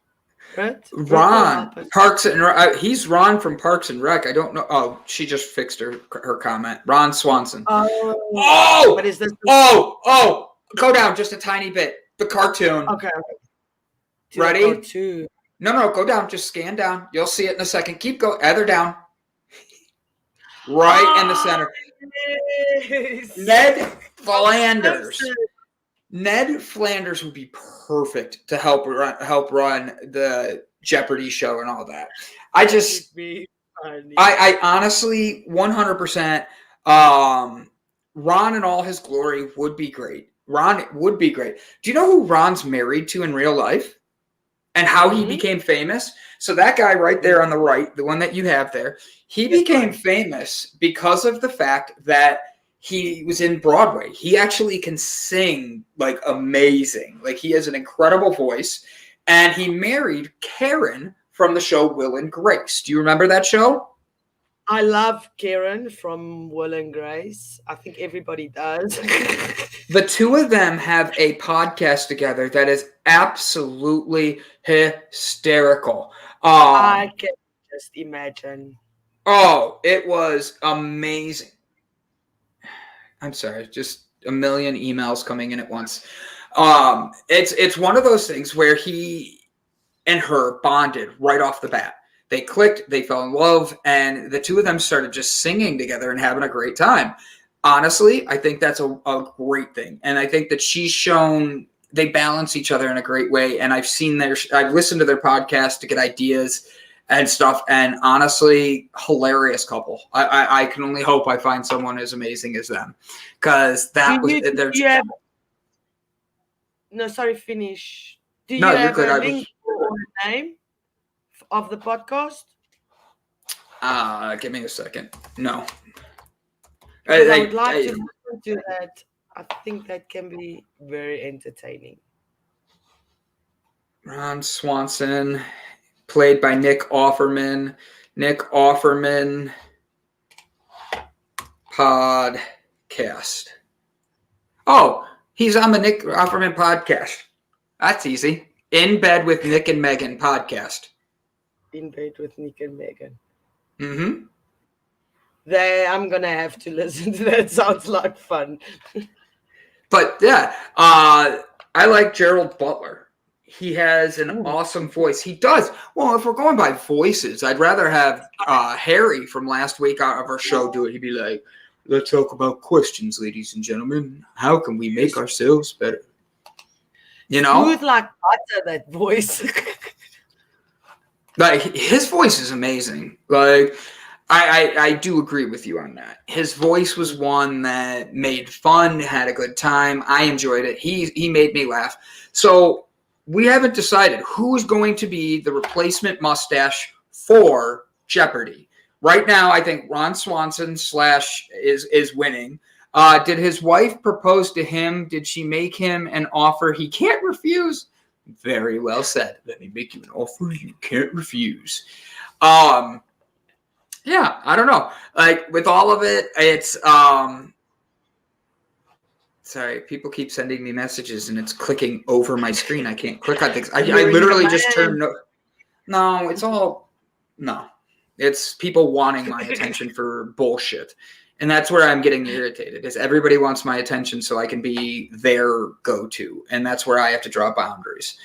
Right? Ron Parks and he's Ron from Parks and Rec. I don't know. Oh, she just fixed her comment. Ron Swanson. Oh, what is this? Oh, go down just a tiny bit. The cartoon. Okay. Ready? No, go down. Just scan down. You'll see it in a second. Keep going. Other down. Right in the center. Yes. Ned Flanders. Ned Flanders would be perfect to help run the Jeopardy show and all that. I honestly 100%. Ron in all his glory would be great. Ron would be great. Do you know who Ron's married to in real life? And how he became famous? So that guy right there on the right, the one that you have there, he became famous because of the fact that he was in Broadway. He actually can sing like amazing. Like he has an incredible voice. And he married Karen from the show Will and Grace. Do you remember that show? I love Karen from Will and Grace. I think everybody does. The two of them have a podcast together that is absolutely hysterical. I can just imagine. Oh, it was amazing. I'm sorry, just a million emails coming in at once. It's one of those things where he and her bonded right off the bat. They clicked, they fell in love, and the two of them started just singing together and having a great time. Honestly, I think that's a great thing. And I think that she's shown they balance each other in a great way. And I've listened to their podcast to get ideas and stuff. And honestly, hilarious couple. I can only hope I find someone as amazing as them. Because finish. Do you have a link or a name of the podcast? Give me a second. No. I would like to listen to that. I think that can be very entertaining. Ron Swanson, played by Nick Offerman. Nick Offerman podcast. Oh, he's on the Nick Offerman podcast. That's easy. In Bed with Nick and Megan podcast. In Bed with Nick and Megan. Mm-hmm. I'm gonna have to listen to that. Sounds like fun. But yeah, I like Gerald Butler. He has an awesome voice. He does. Well, if we're going by voices, I'd rather have Harry from last week out of our show do it. He'd be like, let's talk about questions, ladies and gentlemen. How can we make ourselves better? You know? Smooth like butter, that voice. Like, his voice is amazing. Like, I do agree with you on that. His voice was one that made fun, had a good time. I enjoyed it. He made me laugh. So we haven't decided who is going to be the replacement mustache for Jeopardy. Right now, I think Ron Swanson is winning. Did his wife propose to him? Did she make him an offer he can't refuse? Very well said. Let me make you an offer you can't refuse. Yeah, I don't know. Like, with all of it, it's sorry, people keep sending me messages and it's clicking over my screen. I can't click on things. I literally just turned no, it's all no. It's people wanting my attention for bullshit. And that's where I'm getting irritated, is everybody wants my attention so I can be their go-to. And that's where I have to draw boundaries.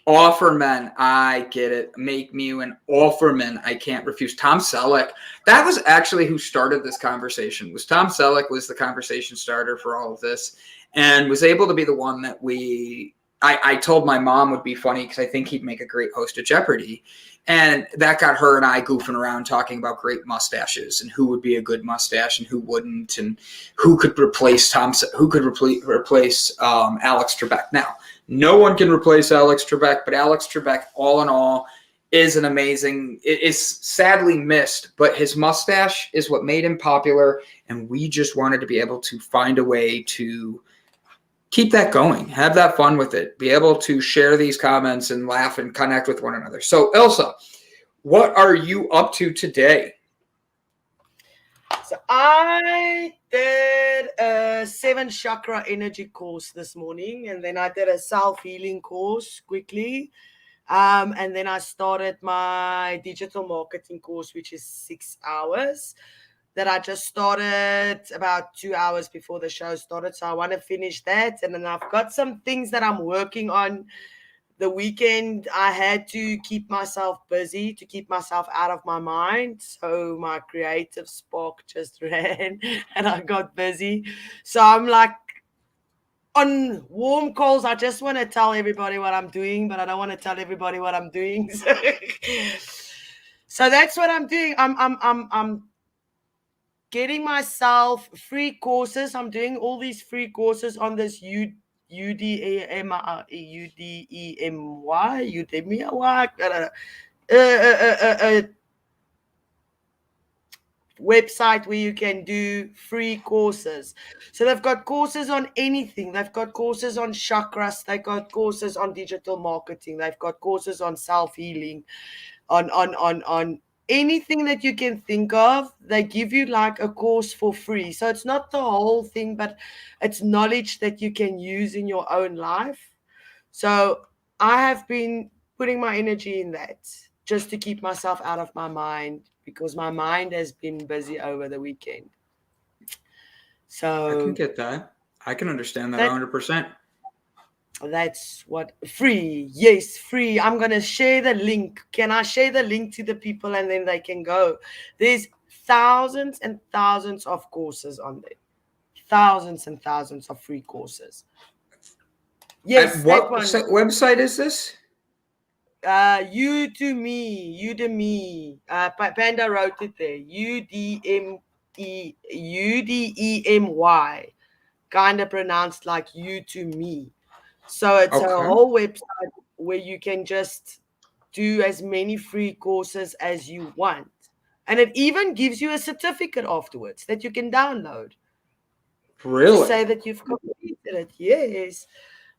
Offerman, I get it. Make me an offerman. I can't refuse. Tom Selleck. That was actually who started this conversation. Tom Selleck was the conversation starter for all of this, and was able to be the one that I told my mom would be funny because I think he'd make a great host of Jeopardy. And that got her and I goofing around talking about great mustaches and who would be a good mustache and who wouldn't, and who could replace Alex Trebek. Now, no one can replace Alex Trebek, but Alex Trebek, all in all, is an amazing. It is sadly missed, but his mustache is what made him popular, and we just wanted to be able to find a way to keep that going, have that fun with it, be able to share these comments and laugh and connect with one another. So, Ilse, what are you up to today? So I did a 7 chakra energy course this morning, and then I did a self-healing course quickly. And then I started my digital marketing course, which is 6 hours, that I just started about 2 hours before the show started. So I want to finish that. And then I've got some things that I'm working on. The weekend, I had to keep myself busy, to keep myself out of my mind. So my creative spark just ran and I got busy. So I'm like, on warm calls, I just want to tell everybody what I'm doing, but I don't want to tell everybody what I'm doing. So that's what I'm doing. I'm getting myself free courses. I'm doing all these free courses on this Udemy website where you can do free courses. So they've got courses on anything. They've got courses on chakras. They've got courses on digital marketing. They've got courses on self-healing, on anything that you can think of. They give you like a course for free. So it's not the whole thing, but it's knowledge that you can use in your own life. So I have been putting my energy in that just to keep myself out of my mind, because my mind has been busy over the weekend. So I can get that. I can understand that 100%. That's what free. Yes, free. I'm going to share the link. Can I share the link to the people and then they can go? There's thousands and thousands of courses on there. Thousands and thousands of free courses. Yes. And what website is this? Udemy. Panda wrote it there. Udemy. Kind of pronounced like you to me. So it's a whole website where you can just do as many free courses as you want. And it even gives you a certificate afterwards that you can download. Really? To say that you've completed it. Yes.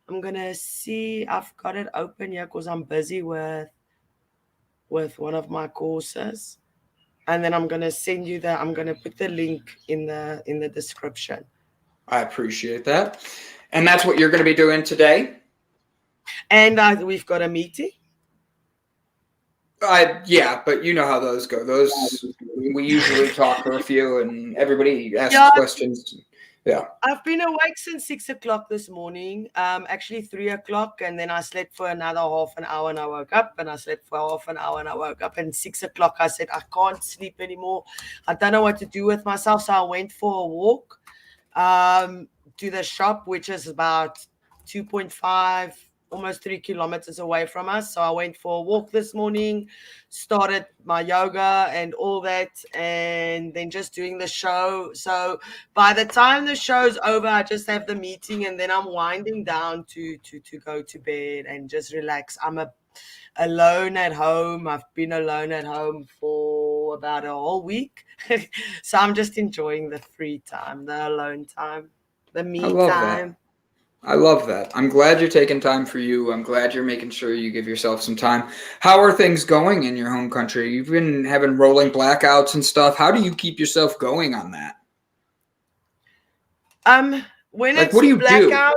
I'm going to see. I've got it open here because I'm busy with one of my courses. And then I'm going to send you I'm going to put the link in the description. I appreciate that. And that's what you're going to be doing today? And we've got a meeting. Yeah, but you know how those go. Those we usually talk for a few, and everybody asks Yeah. questions. Yeah. I've been awake since 6 o'clock this morning, actually 3 o'clock, and then I slept for another half an hour and I woke up, and I slept for half an hour and I woke up, and 6 o'clock I said, I can't sleep anymore. I don't know what to do with myself, so I went for a walk to the shop, which is about 2.5, almost 3 kilometers away from us. So I went for a walk this morning, started my yoga and all that, and then just doing the show. So by the time the show's over, I just have the meeting, and then I'm winding down to go to bed and just relax. I'm alone at home. I've been alone at home for about a whole week. So I'm just enjoying the free time, the alone time, the me I love time. that. I love that. I'm glad you're taking time for you. I'm glad you're making sure you give yourself some time. How are things going in your home country? You've been having rolling blackouts and stuff. How do you keep yourself going on that? When Like, it's what do you do? blackout,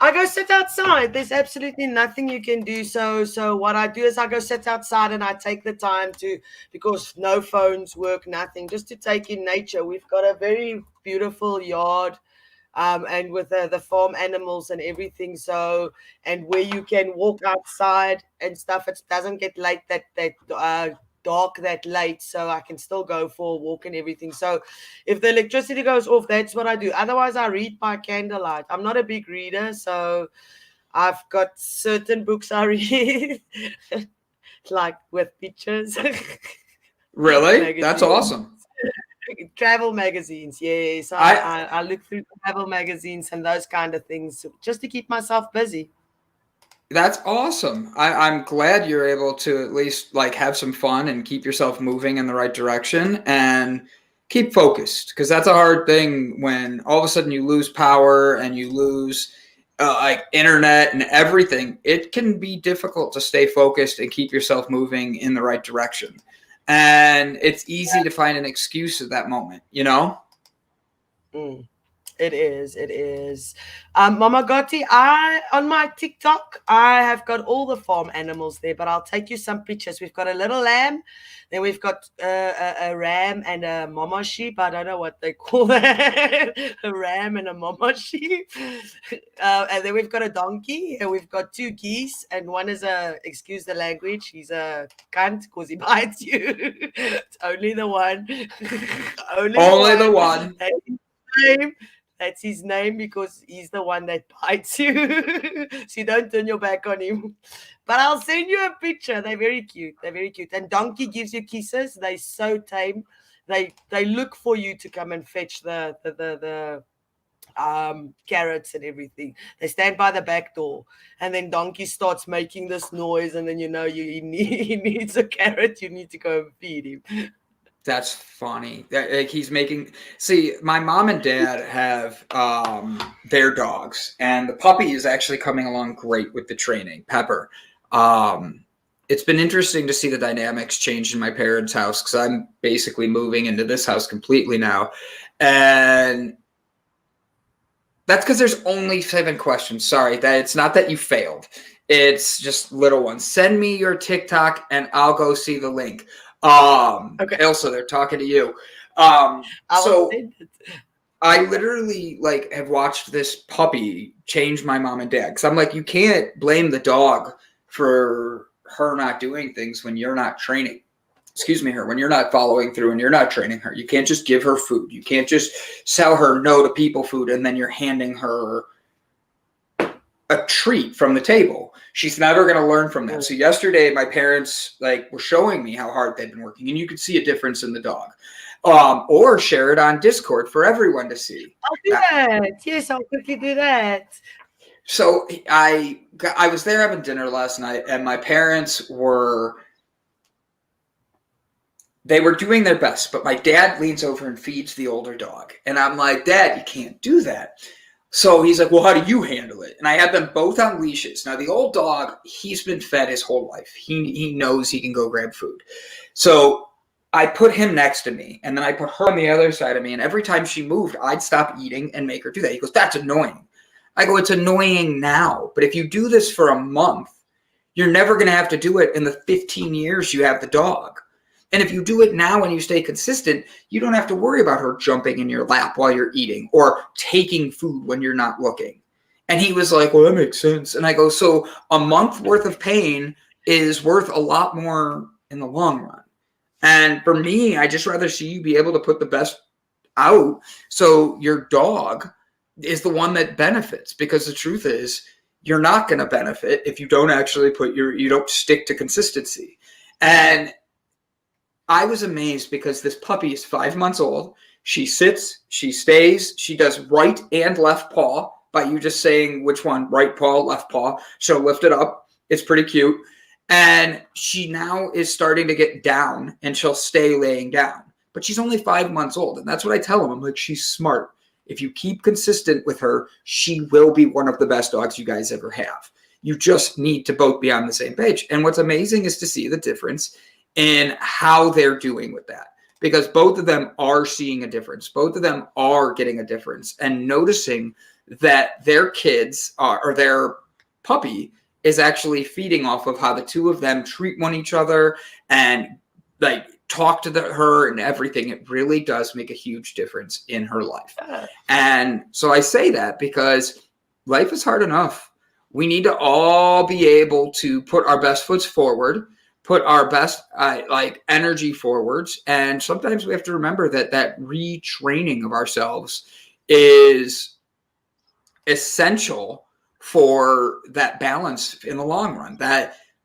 I go sit outside. There's absolutely nothing you can do. So what I do is I go sit outside and I take the time to, because no phones work, nothing, just to take in nature. We've got a very beautiful yard, and with the farm animals and everything. So, and where you can walk outside and stuff, it doesn't get late dark that late, so I can still go for a walk and everything. So if the electricity goes off, that's what I do. Otherwise I read by candlelight. I'm not a big reader, so I've got certain books I read like with pictures. Really? That's awesome. Travel magazines, yes. I look through travel magazines and those kind of things just to keep myself busy. That's awesome. I'm glad you're able to at least like have some fun and keep yourself moving in the right direction and keep focused, because that's a hard thing when all of a sudden you lose power and you lose like internet and everything. It can be difficult to stay focused and keep yourself moving in the right direction. And it's easy to find an excuse at that moment, you know? It is. Mama Gotti, on my TikTok, I have got all the farm animals there, but I'll take you some pictures. We've got a little lamb, then we've got a ram and a mama sheep. I don't know what they call that. A ram and a mama sheep. And then we've got a donkey, and we've got 2 geese, and one is excuse the language, he's a cunt because he bites you. It's only the one. Only the one. That's his name because he's the one that bites you. So you don't turn your back on him. But I'll send you a picture. They're very cute. And donkey gives you kisses. They're so tame. They look for you to come and fetch the carrots and everything. They stand by the back door, and then donkey starts making this noise, and then he needs a carrot. You need to go and feed him. That's funny. Like he's making. See, my mom and dad have their dogs, and the puppy is actually coming along great with the training. Pepper. It's been interesting to see the dynamics change in my parents' house, because I'm basically moving into this house completely now, and that's because there's only 7 questions. Sorry, that it's not that you failed. It's just little ones. Send me your TikTok, and I'll go see the link. Okay. Ilse, they're talking to you. So I literally like have watched this puppy change my mom and dad, because I'm like, you can't blame the dog for her not doing things when you're not training. When you're not following through and you're not training her. You can't just give her food. You can't just sell her no to people food and then you're handing her a treat from the table. She's never going to learn from that. So yesterday, my parents were showing me how hard they've been working, and you could see a difference in the dog. Or share it on Discord for everyone to see. I'll do that. Yes, I'll quickly do that. So I was there having dinner last night, and my parents were doing their best, but my dad leans over and feeds the older dog, and I'm like, Dad, you can't do that. So he's like, well, how do you handle it? And I had them both on leashes. Now, the old dog, he's been fed his whole life. He knows he can go grab food. So I put him next to me, and then I put her on the other side of me, and every time she moved, I'd stop eating and make her do that. He goes, that's annoying. I go, it's annoying now. But if you do this for a month, You're never going to have to do it in the 15 years you have the dog. And if you do it now and you stay consistent, you don't have to worry about her jumping in your lap while you're eating or taking food when you're not looking. And he was like, well, that makes sense. And I go, so a month worth of pain is worth a lot more in the long run. And for me, I just rather see you be able to put the best out so your dog is the one that benefits, because the truth is you're not going to benefit if you don't actually you don't stick to consistency. And I was amazed because this puppy is 5 months old. She sits, she stays, she does right and left paw by you just saying which one, right paw, left paw. She'll lift it up. It's pretty cute. And she now is starting to get down and she'll stay laying down. But she's only 5 months old. And that's what I tell him. I'm like, she's smart. If you keep consistent with her, she will be one of the best dogs you guys ever have. You just need to both be on the same page. And what's amazing is to see the difference in how they're doing with that, because both of them are seeing a difference. Both of them are getting a difference and noticing that their kids or their puppy is actually feeding off of how the two of them treat each other and like talk to her and everything. It really does make a huge difference in her life. And so I say that because life is hard enough. We need to all be able to put our best foot forward, put our best energy forwards. And sometimes we have to remember that retraining of ourselves is essential for that balance in the long run.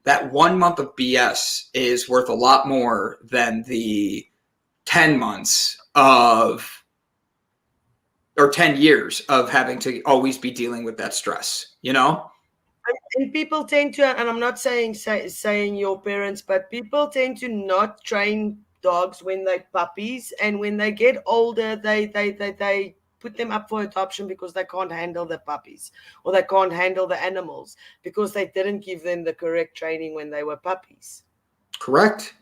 That 1 month of BS is worth a lot more than the 10 months or 10 years of having to always be dealing with that stress, you know? And people tend to, and I'm not saying your parents, but people tend to not train dogs when they're puppies, and when they get older, they put them up for adoption because they can't handle the puppies or they can't handle the animals because they didn't give them the correct training when they were puppies. Correct.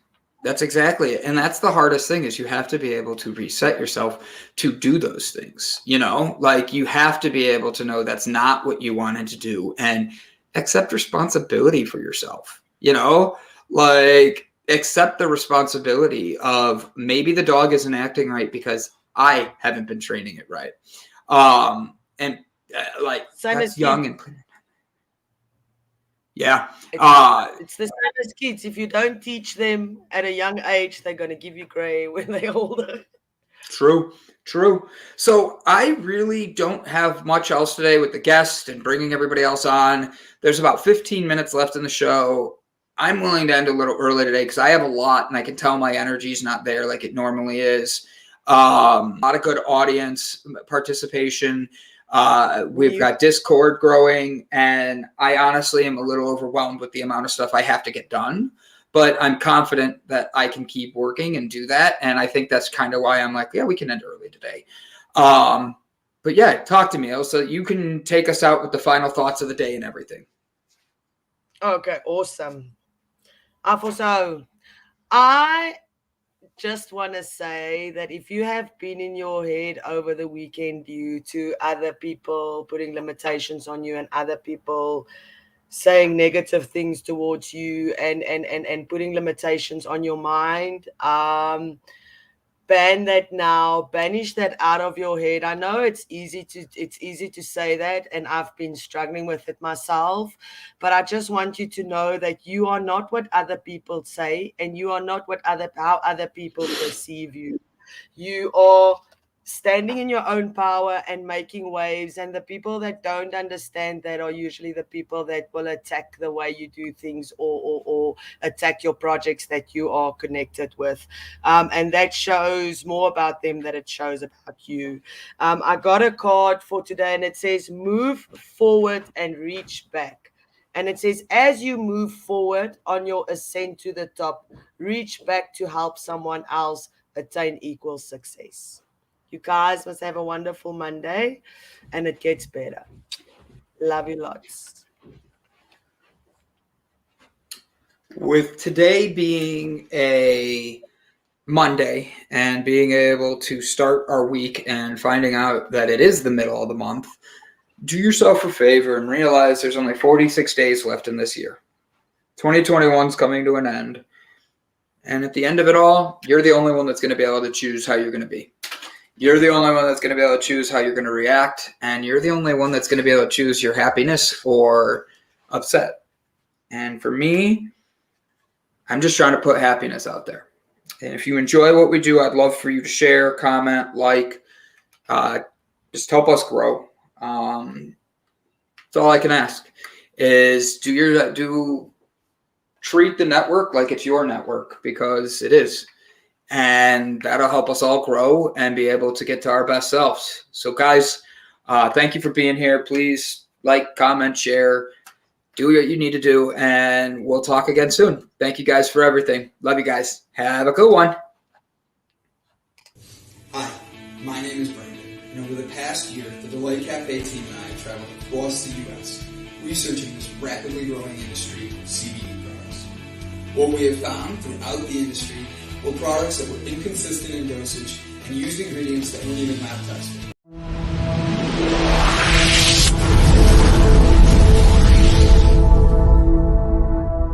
That's exactly it. And that's the hardest thing, is you have to be able to reset yourself to do those things. You know, like you have to be able to know that's not what you wanted to do and accept responsibility for yourself, you know, like accept the responsibility of maybe the dog isn't acting right because I haven't been training it right. Same that's as young kids. and yeah. It's the same as kids. If you don't teach them at a young age, they're going to give you gray when they're older. True. So I really don't have much else today with the guest and bringing everybody else on. There's about 15 minutes left in the show. I'm willing to end a little early today because I have a lot and I can tell my energy's not there like it normally is. A lot of good audience participation. We've got Discord growing, and I honestly am a little overwhelmed with the amount of stuff I have to get done. But I'm confident that I can keep working and do that. And I think that's kind of why I'm like, yeah, we can end early today. But yeah, talk to me, Ilse. You can take us out with the final thoughts of the day and everything. Okay, awesome. Also, I just want to say that if you have been in your head over the weekend due to other people putting limitations on you and other people saying negative things towards you and putting limitations on your mind, ban that now, banish that out of your head. I know it's easy to say that, and I've been struggling with it myself, but I just want you to know that you are not what other people say, and you are not how other people perceive you. You are standing in your own power and making waves, and the people that don't understand that are usually the people that will attack the way you do things or attack your projects that you are connected with, and that shows more about them than it shows about you. I got a card for today, and it says move forward and reach back. And it says, as you move forward on your ascent to the top, reach back to help someone else attain equal success. You guys must have a wonderful Monday, and it gets better. Love you lots. With today being a Monday and being able to start our week and finding out that it is the middle of the month, do yourself a favor and realize there's only 46 days left in this year. 2021's coming to an end. And at the end of it all, you're the only one that's going to be able to choose how you're going to be. You're the only one that's going to be able to choose how you're going to react. And you're the only one that's going to be able to choose your happiness or upset. And for me, I'm just trying to put happiness out there. And if you enjoy what we do, I'd love for you to share, comment, like, just help us grow. That's all I can ask is treat the network like it's your network, because it is. And that'll help us all grow and be able to get to our best selves. So guys, thank you for being here. Please like, comment, share, do what you need to do, and we'll talk again soon. Thank you guys for everything. Love you guys. Have a good one. Hi, my name is Brandon, and over the past year, the Delay Cafe team and I have traveled across the U.S. researching this rapidly growing industry of CBD products. What we have found throughout the industry were products that were inconsistent in dosage and used ingredients that weren't even lab tested.